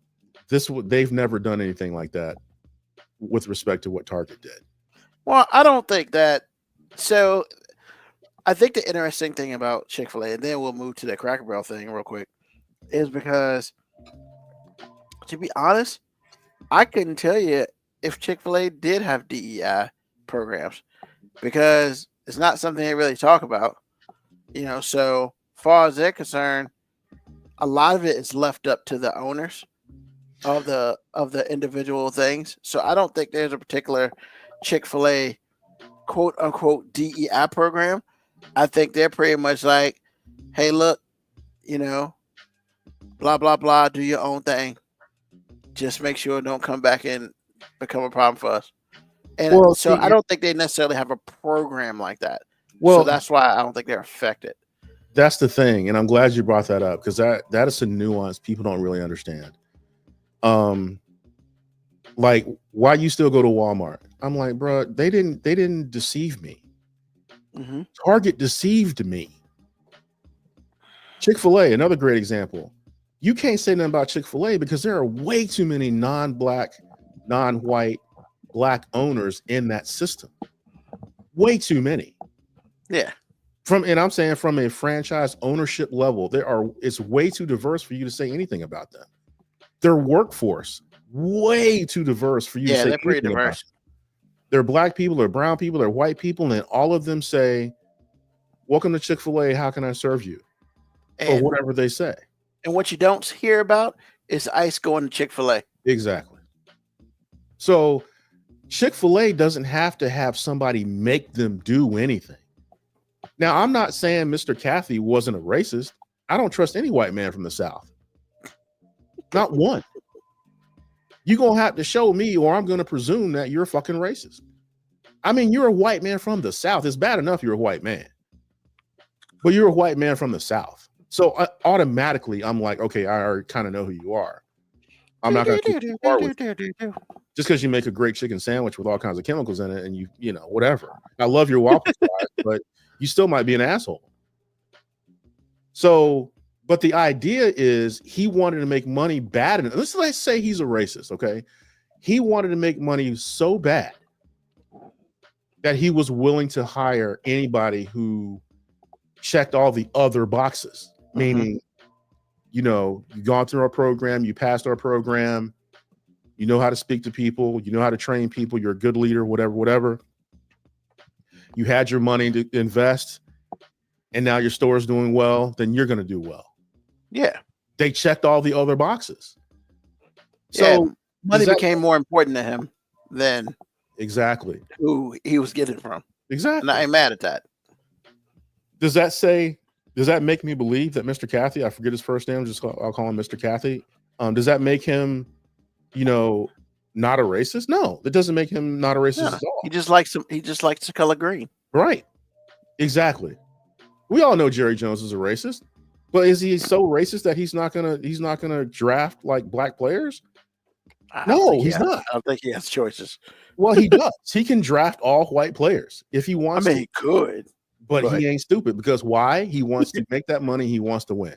they've never done anything like that with respect to what Target did. Well, I don't think that. So, I think the interesting thing about Chick-fil-A, and then we'll move to the Cracker Barrel thing real quick, is because, to be honest, I couldn't tell you if Chick-fil-A did have DEI programs, because it's not something they really talk about. So far as they're concerned, a lot of it is left up to the owners of the individual things. So I don't think there's a particular Chick-fil-A quote unquote DEI program. I think they're pretty much like, hey, look, blah blah blah, do your own thing. Just make sure it don't come back and become a problem for us. And I don't think they necessarily have a program like that. Well, so that's why I don't think they're affected. That's the thing, and I'm glad you brought that up, because that is a nuance people don't really understand. Like, why you still go to Walmart? I'm like, bro, they didn't deceive me. Mm-hmm. Target deceived me. Chick-fil-A, another great example. You can't say nothing about Chick-fil-A because there are way too many non-black, non-white, black owners in that system. Way too many. Yeah. And I'm saying from a franchise ownership level, it's way too diverse for you to say anything about them. Their workforce, way too diverse for you to say they're pretty diverse. They're black people, they're brown people, they're white people, and all of them say, "Welcome to Chick-fil-A, how can I serve you?" Or whatever they say. And what you don't hear about is ICE going to Chick-fil-A. Exactly. So Chick-fil-A doesn't have to have somebody make them do anything. Now, I'm not saying Mr. Cathy wasn't a racist. I don't trust any white man from the South. Not one. You're going to have to show me, or I'm going to presume that you're fucking racist. I mean, you're a white man from the South. It's bad enough you're a white man. But you're a white man from the South. So automatically, I'm like, okay, I already kind of know who you are. I'm not going to keep you far with you. Just because you make a great chicken sandwich with all kinds of chemicals in it, and you know, whatever. I love your waffle fries, but you still might be an asshole. So, but the idea is he wanted to make money bad enough. Let's say he's a racist, okay? He wanted to make money so bad that he was willing to hire anybody who checked all the other boxes, meaning, you know, you've gone through our program, you passed our program, you know how to speak to people, you know how to train people, you're a good leader, whatever. You had your money to invest, and now your store is doing well, then you're going to do well. Yeah. They checked all the other boxes. So yeah, money became more important to him than exactly who he was getting from. Exactly. And I ain't mad at that. Does that make me believe that Mr. Cathy, I forget his first name, I'll call him Mr. Cathy. Does that make him, you know, not a racist? No, that doesn't make him not a racist at all. He just likes the color green. Right. Exactly. We all know Jerry Jones is a racist, but is he so racist that he's not gonna draft like black players? No, he's not. I don't think he has choices. Well, he does. He can draft all white players if he wants. I mean, he could, but he ain't stupid, because why? He wants to make that money. He wants to win.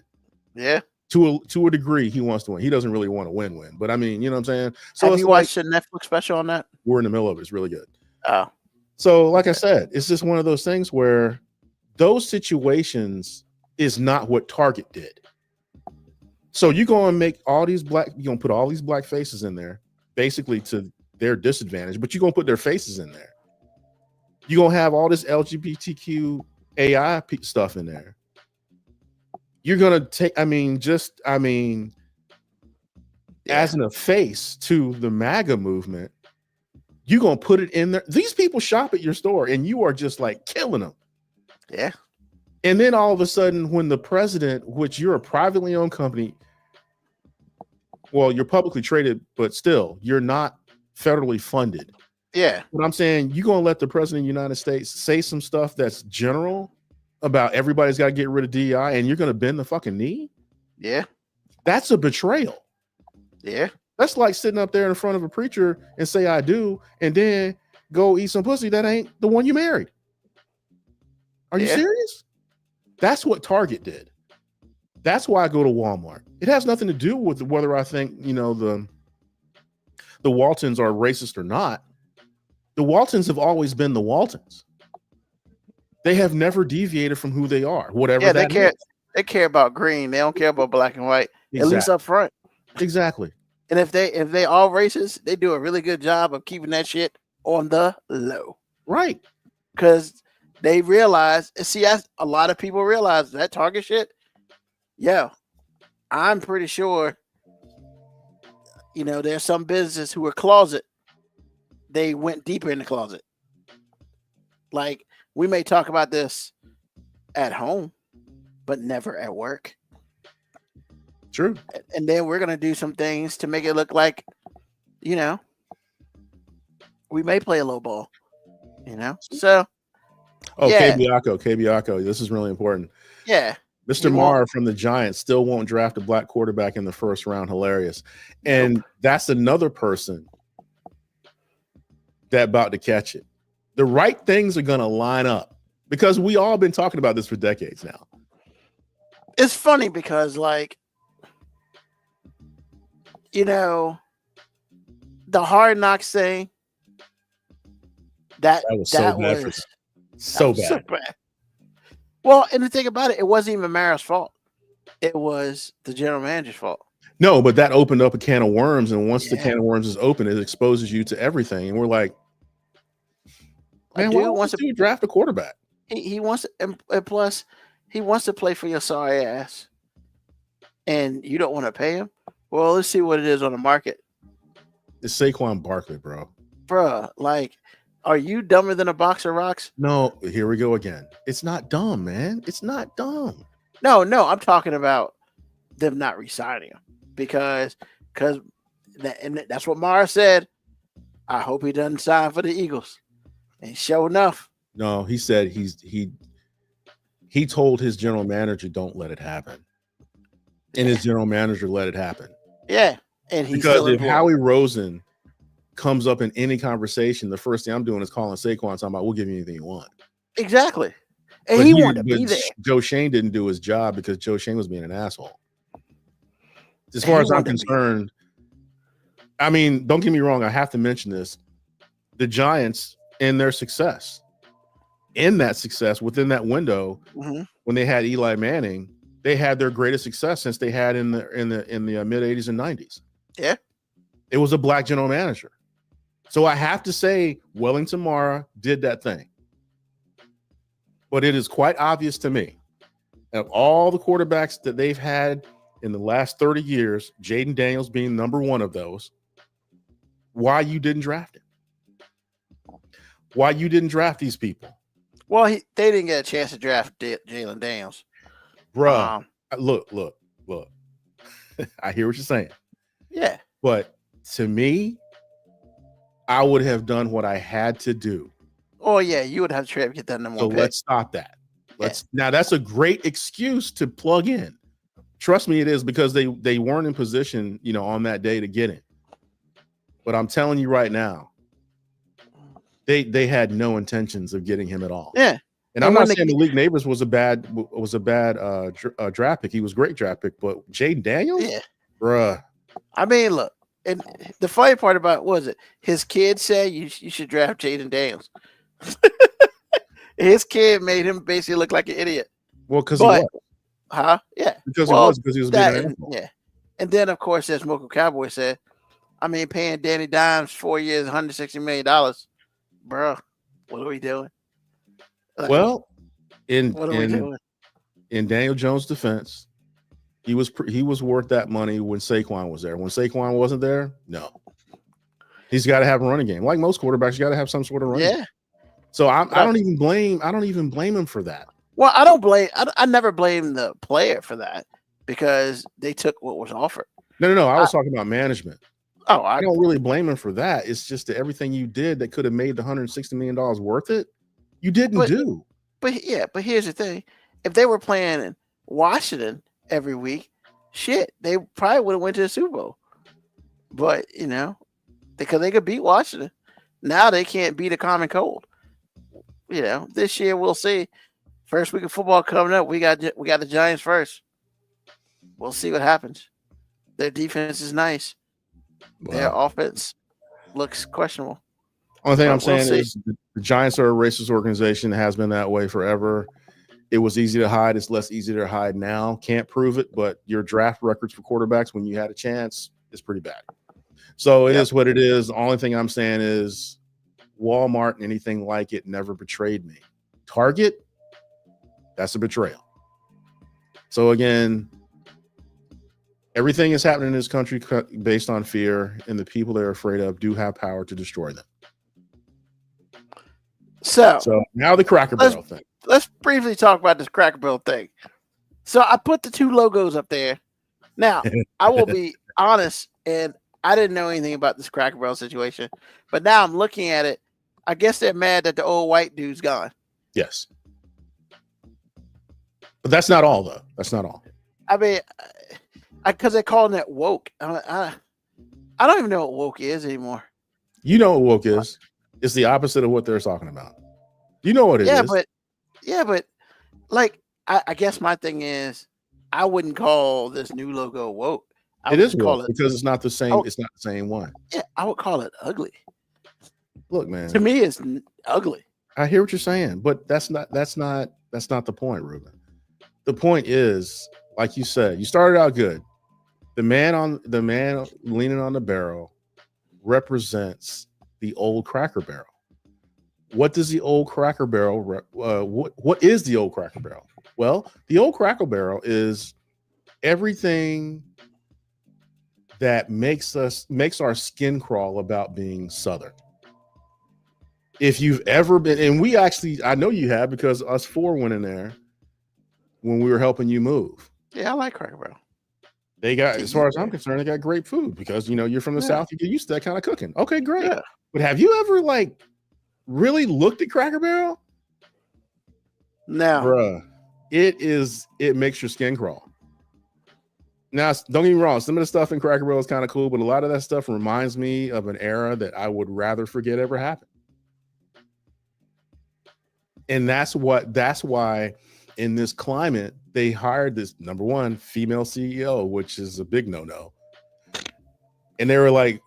Yeah. To a degree, he wants to win. He doesn't really want to win, but I mean, you know what I'm saying? So have you watched the Netflix special on that? We're in the middle of it. It's really good. Oh. So, like I said, it's just one of those things where those situations is not what Target did. So you're going to make all these you're going to put all these black faces in there, basically to their disadvantage, but you're going to put their faces in there. You're going to have all this LGBTQ AI stuff in there. You're going to take, as a face to the MAGA movement, you're going to put it in there. These people shop at your store and you are just like killing them. Yeah. And then all of a sudden, when the president, which you're a privately owned company, well, you're publicly traded, but still, you're not federally funded. Yeah. But I'm saying you're going to let the president of the United States say some stuff that's general about everybody's got to get rid of DEI and you're going to bend the fucking knee? Yeah. That's a betrayal. Yeah. That's like sitting up there in front of a preacher and say, I do, and then go eat some pussy that ain't the one you married. Are you serious? That's what Target did. That's why I go to Walmart. It has nothing to do with whether I think, you know, the Waltons are racist or not. The Waltons have always been the Waltons. They have never deviated from who they are, whatever that is. They care about green. They don't care about black and white, at least up front. Exactly. And if they all racist, they do a really good job of keeping that shit on the low. Right. Because they realize, see, a lot of people realize that Target shit. Yeah, I'm pretty sure, you know, there's some businesses who are closet. They went deeper in the closet. Like, we may talk about this at home, but never at work. True. And then we're going to do some things to make it look like, you know, we may play a low ball, you know? So. Oh, yeah. KBIACO. This is really important. Yeah. Mr. Maher from the Giants still won't draft a black quarterback in the first round. Hilarious. And that's another person that about to catch it. The right things are going to line up because we all been talking about this for decades now. It's funny because, like, you know, the Hard Knocks thing, that was so bad. Well, and the thing about it wasn't even Mara's fault. It was the general manager's fault. No, but that opened up a can of worms, and once the can of worms is open, it exposes you to everything. And we're like, man, why wants to draft a quarterback? He wants, and plus, he wants to play for your sorry ass, and you don't want to pay him. Well, let's see what it is on the market. It's Saquon Barkley, bro. Bruh, like, are you dumber than a box of rocks? No, here we go again. It's not dumb, man. It's not dumb. No, I'm talking about them not re-signing him because that's what Mara said. I hope he doesn't sign for the Eagles. And sure enough. No, he said he told his general manager, don't let it happen. And his general manager let it happen. Yeah. And because if Howie Rosen comes up in any conversation, the first thing I'm doing is calling Saquon, talking about we'll give you anything you want. Exactly. And he wanted to be there. Joe Shane didn't do his job because Joe Shane was being an asshole. As far as I'm concerned, I mean, don't get me wrong, I have to mention this. The Giants and their success, in that success within that window, when they had Eli Manning, they had their greatest success since they had in the mid 80s and 90s. Yeah. It was a black general manager. So I have to say Wellington Mara did that thing. But it is quite obvious to me, of all the quarterbacks that they've had in the last 30 years, Jaden Daniels being number one of those, why you didn't draft him. Why you didn't draft these people. Well, they didn't get a chance to draft Jalen Daniels. Bruh, look. I hear what you're saying. Yeah. But to me, I would have done what I had to do. Oh, yeah, you would have to get that number one pick. Let's stop that. Now that's a great excuse to plug in. Trust me, it is, because they weren't in position, you know, on that day to get in. But I'm telling you right now, they had no intentions of getting him at all. Yeah. And I'm not saying Malik Neighbors was a bad draft pick. He was a great draft pick, but Jaden Daniels, bruh. I mean, look, and the funny part about his kid said you should draft Jaden Daniels. His kid made him basically look like an idiot. Well, because he was. Huh? Yeah. Because he was being an asshole. Yeah. And then, of course, as Mocha Cowboy said, I mean, paying Danny Dimes 4 years, $160 million. Bro, what are we doing? Like, well, in Daniel Jones' defense, He was worth that money when Saquon was there. When Saquon wasn't there, no. He's got to have a running game. Like most quarterbacks, you got to have some sort of running game. So I don't even blame him for that. Well, I never blame the player for that because they took what was offered. No. I was talking about management. Oh, I don't really blame him for that. It's just that everything you did that could have made the $160 million worth it, you didn't do. But here's the thing. If they were playing in Washington every week, shit, they probably would have went to the Super Bowl. But, because they could beat Washington. Now they can't beat a common cold. This year we'll see. First week of football coming up, we got the Giants first. We'll see what happens. Their defense is nice. Wow. Their offense looks questionable. Only thing I'm saying is the Giants are a racist organization. It has been that way forever. It was easy to hide. It's less easy to hide now. Can't prove it, but your draft records for quarterbacks when you had a chance is pretty bad. So it is what it is. The only thing I'm saying is Walmart and anything like it never betrayed me. Target, that's a betrayal. So again, everything is happening in this country based on fear, and the people they're afraid of do have power to destroy them. So now the Cracker Barrel thing. Let's briefly talk about this Cracker Barrel thing. So I put the two logos up there. Now, I will be honest, and I didn't know anything about this Cracker Barrel situation, but now I'm looking at it. I guess they're mad that the old white dude's gone. Yes. But that's not all, though. That's not all. I mean, because they're calling it woke. I don't even know what woke is anymore. You know what woke is. It's the opposite of what they're talking about. You know what it is. But like, I guess my thing is, I wouldn't call this new logo woke. It is woke because it's not the same. It's not the same one. Yeah, I would call it ugly. Look, man. To me, it's ugly. I hear what you're saying, but that's not the point, Ruben. The point is, like you said, you started out good. The man leaning on the barrel represents the old Cracker Barrel. What does the old Cracker Barrel? What is the old Cracker Barrel? Well, the old Cracker Barrel is everything that makes our skin crawl about being Southern. If you've ever been, and I know you have because us four went in there when we were helping you move. Yeah, I like Cracker Barrel. They got, as far as I'm concerned, they got great food because you're from the South, you get used to that kind of cooking. Okay, great. Yeah. But have you ever really looked at Cracker Barrel? No. Bruh, it makes your skin crawl. Now, don't get me wrong, some of the stuff in Cracker Barrel is kind of cool, but a lot of that stuff reminds me of an era that I would rather forget ever happened. And that's why in this climate, they hired this, number one, female CEO, which is a big no-no. And they were like,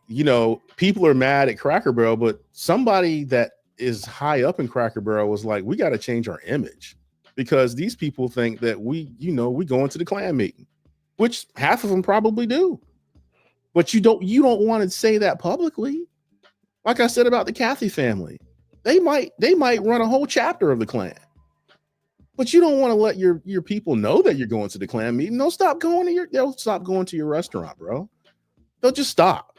people are mad at Cracker Barrel, but somebody that is high up in Cracker Barrel was like, we got to change our image because these people think that we go into the Klan meeting, which half of them probably do. But you don't want to say that publicly. Like I said about the Cathy family, they might run a whole chapter of the Klan. But you don't want to let your people know that you're going to the Klan meeting. They'll stop going to your restaurant, bro. They'll just stop.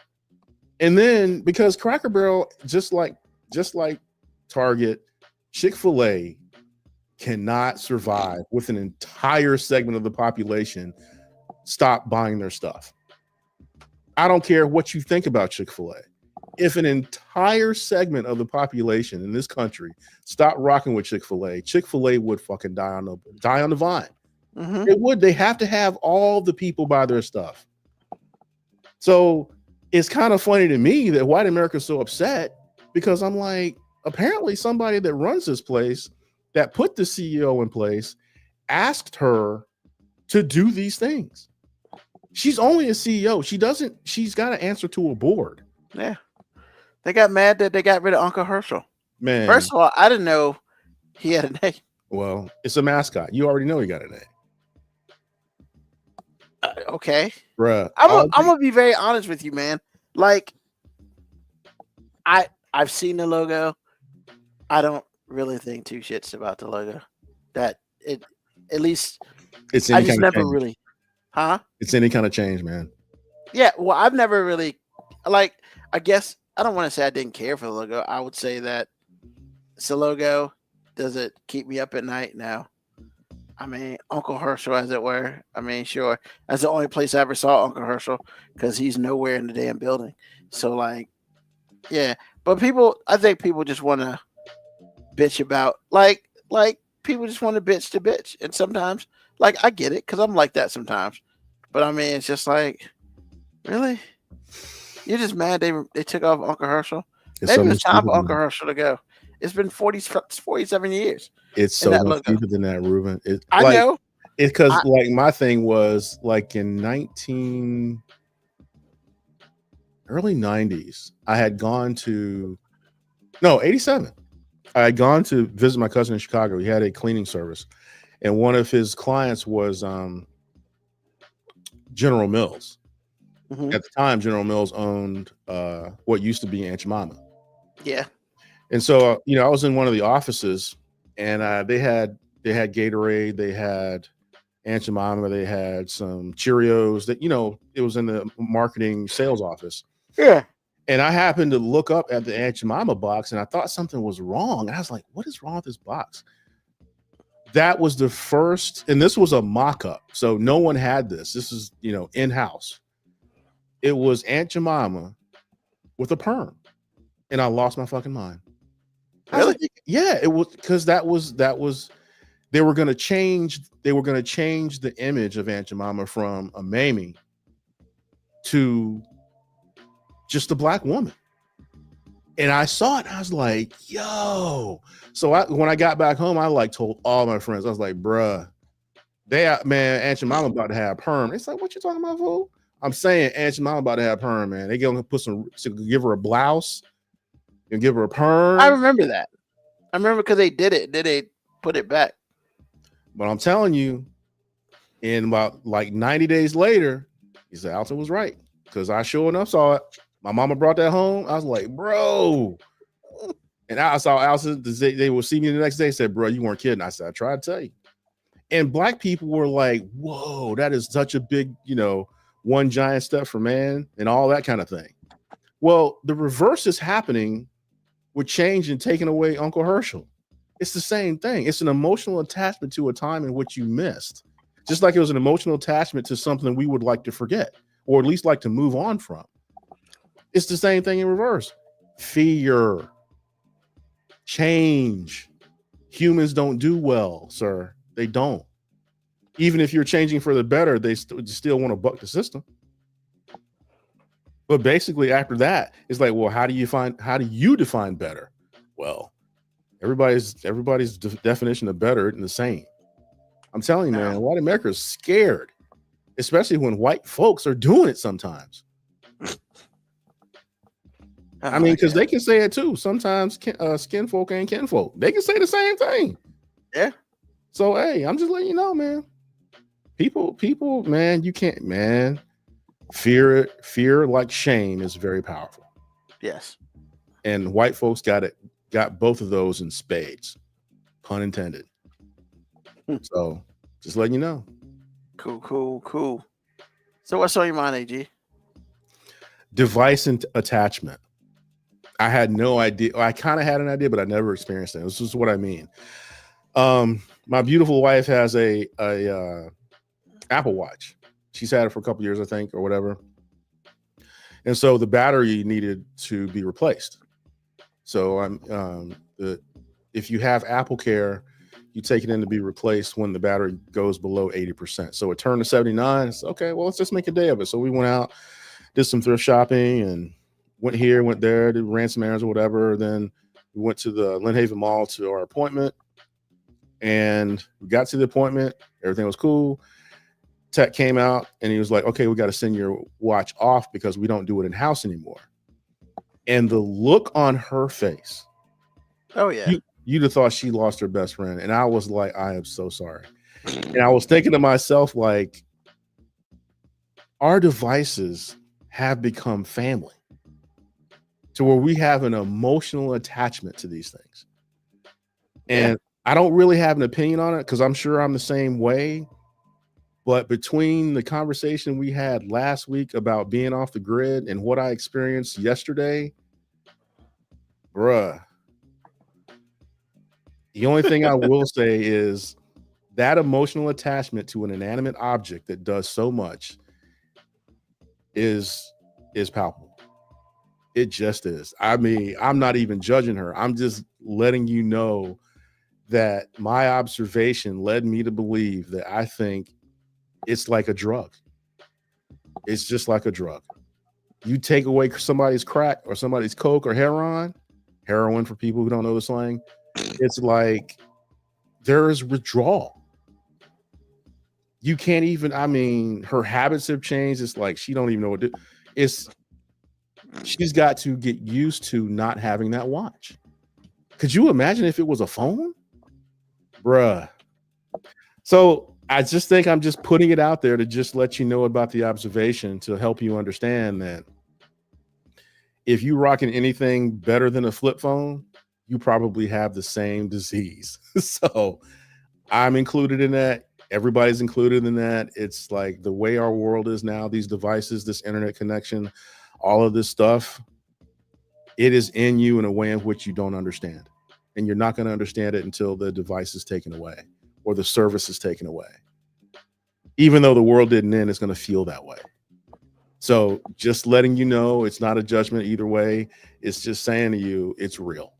And then because Cracker Barrel, just like Target, Chick-fil-A cannot survive with an entire segment of the population stop buying their stuff. I don't care what you think about Chick-fil-A. If an entire segment of the population in this country stopped rocking with Chick-fil-A, Chick-fil-A would fucking die on the vine. Mm-hmm. It would. They have to have all the people buy their stuff. So it's kind of funny to me that white America is so upset because I'm like, apparently somebody that runs this place that put the CEO in place asked her to do these things. She's only a CEO. She's got to answer to a board. Yeah. They got mad that they got rid of Uncle Herschel. Man. First of all, I didn't know he had a name. Well, it's a mascot. You already know he got a name. Okay. Bruh. I'm going to be very honest with you, man. Like, I've seen the logo. I don't really think two shits about the logo. That it, at least, it's I just never really. Huh? It's any kind of change, man. Yeah. Well, I've never really like. I guess I don't want to say I didn't care for the logo. I would say that it's a logo. Does it keep me up at night? No. I mean, Uncle Herschel, as it were. I mean, sure. That's the only place I ever saw Uncle Herschel because he's nowhere in the damn building. So, like, yeah. But I think people just want to bitch about, like people just want to bitch. And sometimes, like, I get it because I'm like that sometimes. But I mean, it's just like, really? You're just mad they took off Uncle Herschel? It's Maybe so it's much time deeper for than Uncle that. Herschel to go. It's been 47 years. It's in so that much logo. deeper than that, Ruben. It I like know. it because I- like my thing was like in early 90s, I had gone to 87. I had gone to visit my cousin in Chicago. He had a cleaning service, and one of his clients was General Mills. Mhm. At the time, General Mills owned what used to be Aunt Jemima. Yeah. And so, I was in one of the offices, and they had Gatorade, they had Aunt Jemima, they had some Cheerios. That it was in the marketing sales office. Yeah. And I happened to look up at the Aunt Jemima box, and I thought something was wrong. And I was like, "What is wrong with this box?" That was the first, and this was a mock-up, so no one had this. This is in-house. It was Aunt Jemima with a perm, and I lost my fucking mind. I was Really? like, yeah, it was because that was they were going to change the image of Aunt Jemima from a Mamie to just a black woman. And I saw it, and I was like, yo. So when I got back home, I like told all my friends, I was like, bruh, Aunt Jemima about to have perm. It's like, what you talking about, fool? I'm saying Aunt Jemima about to have perm, man. They gonna give her a blouse and give her a perm. I remember that. I remember because they did it. Then they put it back. But I'm telling you, in about like 90 days later, he said Alton was right. Because I sure enough saw it. My mama brought that home. I was like, bro. And I saw Alton, they would see me the next day, said, bro, you weren't kidding. I said, I tried to tell you. And black people were like, whoa, that is such a big, one giant step for man and all that kind of thing. Well, the reverse is happening with change and taking away Uncle Herschel. It's the same thing. It's an emotional attachment to a time in which you missed. Just like it was an emotional attachment to something we would like to forget, or at least like to move on from. It's the same thing in reverse. Fear. Change. Humans don't do well, sir. They don't. Even if you're changing for the better, they still want to buck the system. But basically, after that, it's like, well, how do you define better? Well, everybody's definition of better isn't the same. I'm telling you, man, white America is scared, especially when white folks are doing it sometimes. I mean, because they can say it too. Sometimes skin folk ain't kin folk. They can say the same thing. Yeah. So, hey, I'm just letting you know, man. People, man, you can't, man. Fear like shame is very powerful. Yes. And white folks got both of those in spades, pun intended. So just letting you know. Cool. So what's on your mind, AG? Device and attachment. I had no idea. I kind of had an idea, but I never experienced it. This is what I mean. My beautiful wife has a Apple Watch. She's had it for a couple years, I think, or whatever. And so the battery needed to be replaced. So if you have Apple Care, you take it in to be replaced when the battery goes below 80%. So it turned to 79. It's okay, well, let's just make a day of it. So we went out, did some thrift shopping, and went here, went there, did ransom errands or whatever. Then we went to the Lynn Haven Mall to our appointment. And we got to the appointment. Everything was cool. Tech came out and he was like, okay, we got to send your watch off because we don't do it in house anymore. And the look on her face. Oh, yeah. You'd have thought she lost her best friend. And I was like, I am so sorry. And I was thinking to myself, like, our devices have become family to where we have an emotional attachment to these things. And I don't really have an opinion on it because I'm sure I'm the same way. But between the conversation we had last week about being off the grid and what I experienced yesterday, bruh, the only thing I will say is that emotional attachment to an inanimate object that does so much is palpable. It just is. I mean, I'm not even judging her. I'm just letting you know that my observation led me to believe that I think it's like a drug. It's just like a drug. You take away somebody's crack or somebody's coke or heroin for people who don't know the slang, it's like there is withdrawal. You can't even, I mean, her habits have changed. It's like she don't even know what to do. She's got to get used to not having that watch. Could you imagine if it was a phone? Bruh. So I just think I'm just putting it out there to just let you know about the observation to help you understand that if you rocking anything better than a flip phone, you probably have the same disease. So I'm included in that. Everybody's included in that. It's like the way our world is now, these devices, this internet connection, all of this stuff, it is in you in a way in which you don't understand. And you're not going to understand it until the device is taken away or the service is taken away. Even though the world didn't end, it's going to feel that way. So just letting you know, it's not a judgment either way. It's just saying to you, it's real.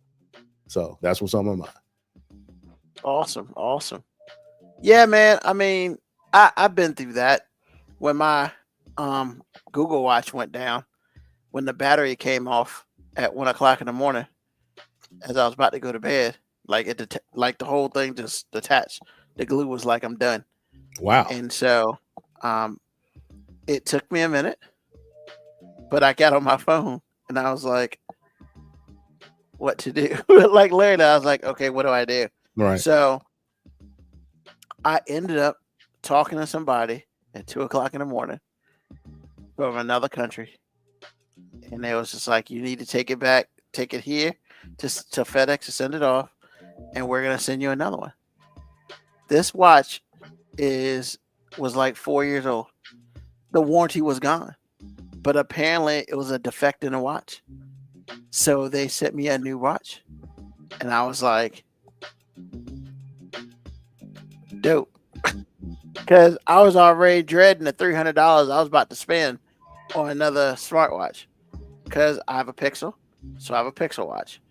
So that's what's on my mind. Awesome. Yeah, man. I mean, I've been through that when my Google Watch went down, when the battery came off at 1 o'clock in the morning as I was about to go to bed. Like like the whole thing just detached. The glue was like, I'm done. Wow. And so it took me a minute, but I got on my phone and I was like, what to do? Like literally, I was like, okay, what do I do? Right. So I ended up talking to somebody at 2 o'clock in the morning from another country. And they was just like, you need to take it back, take it here to FedEx to send it off. And we're going to send you another one. This watch was like 4 years old. The warranty was gone, but apparently it was a defect in the watch. So they sent me a new watch, and I was like, dope. Because I was already dreading the $300 I was about to spend on another smartwatch. Because I have a Pixel, so I have a Pixel watch.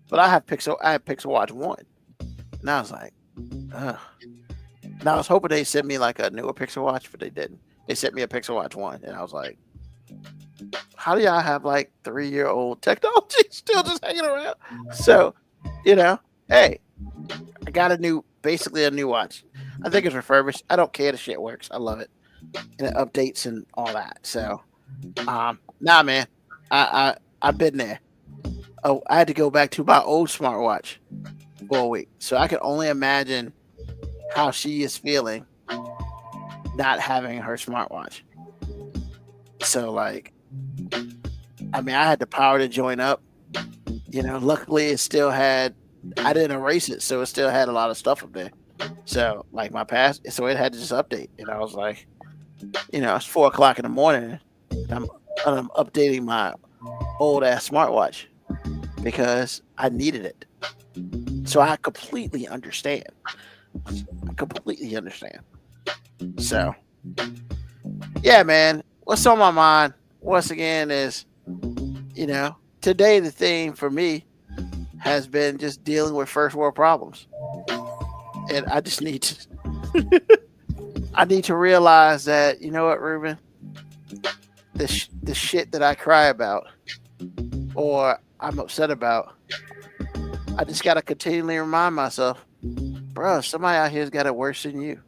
But I have Pixel Watch 1. And I was like, ugh. And I was hoping they sent me like a newer Pixel Watch, but they didn't. They sent me a Pixel Watch 1, and I was like, how do y'all have like 3-year-old technology still just hanging around? So, hey, I got basically a new watch. I think it's refurbished. I don't care. The shit works. I love it. And it updates and all that. So, nah, man, I've been there. Oh, I had to go back to my old smartwatch for a week. So I can only imagine how she is feeling not having her smartwatch. So like, I mean, I had to power the joint up. Luckily it still had, I didn't erase it, so it still had a lot of stuff up there. So like so it had to just update. And I was like, it's 4 o'clock in the morning. And I'm updating my old ass smartwatch because I needed it. So I completely understand. So, yeah, man. What's on my mind once again is, today the theme for me has been just dealing with first world problems, and I just need to, I need to realize that, you know what, Ruben, the shit that I cry about or I'm upset about, I just gotta continually remind myself, bro, somebody out here's got it worse than you.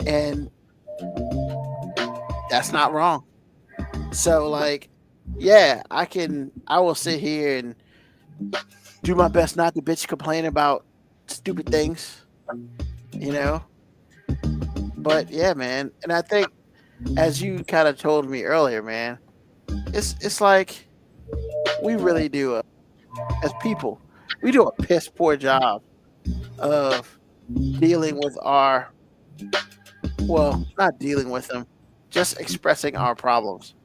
And that's not wrong. So like, yeah, I will sit here and do my best not to bitch complain about stupid things, but yeah, man. And I think, as you kind of told me earlier, man, it's like we really do as people, we do a piss poor job of dealing with our well, not dealing with them, just expressing our problems.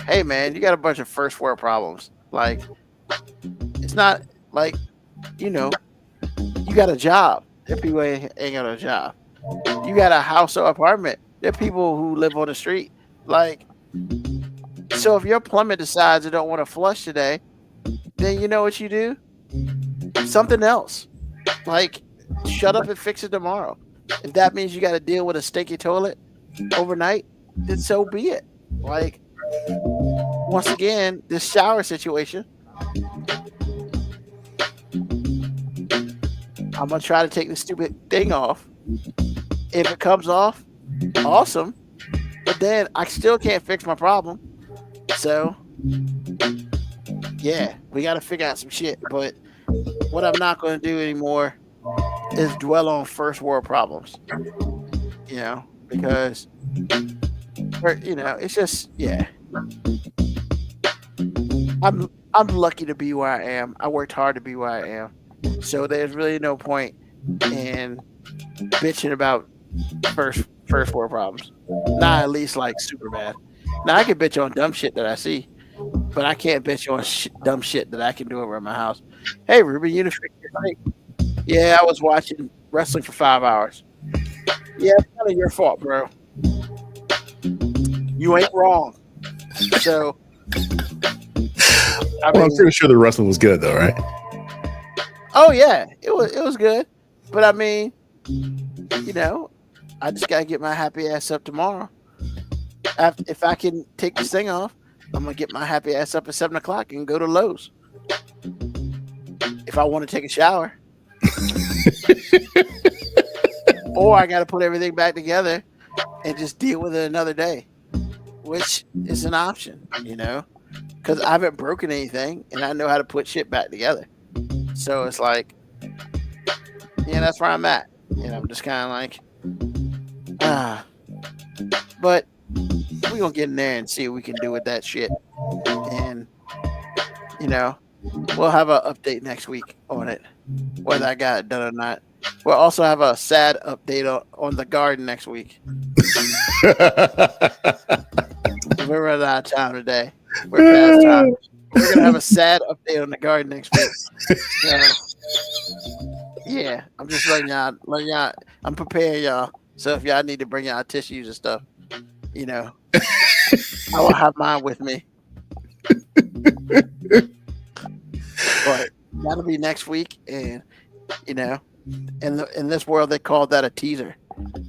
Hey, man, you got a bunch of first world problems. Like, it's not like, you know, you got a job. There are people who ain't got a job. You got a house or apartment. There are people who live on the street. Like, so if your plumber decides it don't want to flush today, then you know what you do? Something else. Like, shut up and fix it tomorrow. If that means you got to deal with a stinky toilet overnight, then so be it. Like, once again, this shower situation, I'm going to try to take the stupid thing off. If it comes off, awesome. But then I still can't fix my problem. So, yeah, we got to figure out some shit. But what I'm not going to do anymore is dwell on first world problems. You know, because, you know, it's just, yeah. I'm lucky to be where I am. I worked hard to be where I am. So there's really no point in bitching about first world problems. Not at least like super bad. Now I can bitch on dumb shit that I see, but I can't bitch on dumb shit that I can do around my house. Hey, Ruben, you fixed your thing. Yeah, I was watching wrestling for 5 hours. Yeah, it's kind of your fault, bro. You ain't wrong. So, I'm pretty sure the wrestling was good, though, right? Oh yeah, it was good. But I mean, you know, I just gotta get my happy ass up tomorrow. If I can take this thing off, I'm gonna get my happy ass up at 7 o'clock and go to Lowe's. If I want to take a shower. Or I gotta put everything back together and just deal with it another day. Which is an option, you know? Because I haven't broken anything and I know how to put shit back together. So it's like, yeah, that's where I'm at. And I'm just kind of like, but we're going to get in there and see what we can do with that shit. And, you know, we'll have an update next week on it, whether I got it done or not. We'll also have a sad update on the garden next week. We're running out of time today. We're past time. We're going to have a sad update on the garden next week. Yeah, I'm just letting y'all, I'm preparing y'all. So if y'all need to bring y'all tissues and stuff, you know, I will have mine with me. But that'll be next week. And, you know, in this world, they call that a teaser.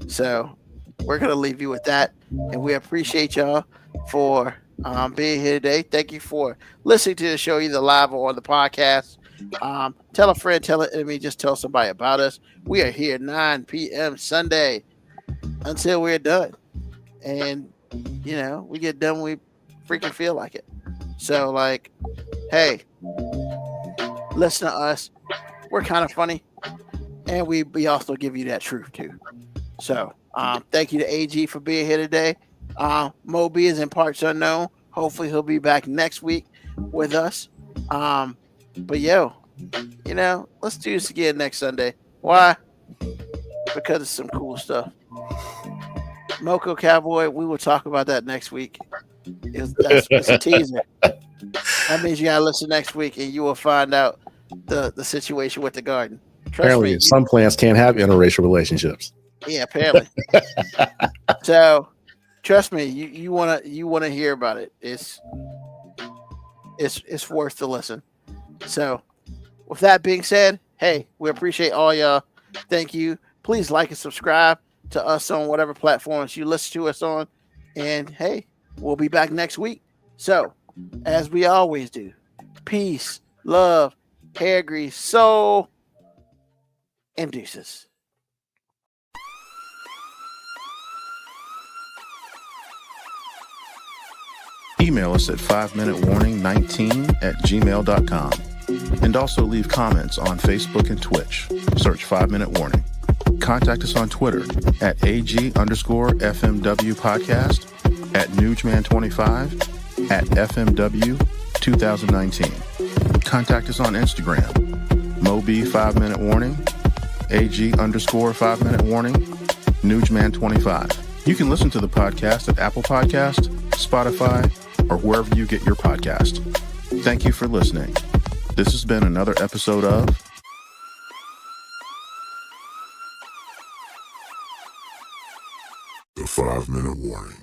So we're going to leave you with that. And we appreciate y'all for being here today. Thank you for listening to the show, either live or on the podcast. Tell a friend, tell an enemy, just tell somebody about us. We are here 9 p.m. Sunday until we're done. And, you know, we get done when we freaking feel like it. So, like, hey, listen to us. We're kind of funny. And we also give you that truth, too. So, thank you to AG for being here today. Moby is in parts unknown. Hopefully he'll be back next week with us. But yo, you know, let's do this again next Sunday. Why? Because it's some cool stuff. Moco Cowboy, we will talk about that next week. It's a teaser. That means you gotta listen next week and you will find out the situation with the garden. Apparently, some plants can't have interracial relationships. Yeah, apparently. So trust me, you wanna hear about it. It's worth the listen. So with that being said, hey, we appreciate all y'all. Thank you. Please like and subscribe to us on whatever platforms you listen to us on. And hey, we'll be back next week. So as we always do, peace, love, hair grease, soul, and deuces. Email us at 5minutewarning19@gmail.com. And also leave comments on Facebook and Twitch. Search 5 Minute Warning. Contact us on Twitter at AG_FMW podcast, at Nugman25, at FMW 2019. Contact us on Instagram, Moby 5 Minute Warning, AG_5 Minute Warning, Nugman25. You can listen to the podcast at Apple Podcast, Spotify, or wherever you get your podcast. Thank you for listening. This has been another episode of The 5 Minute Warning.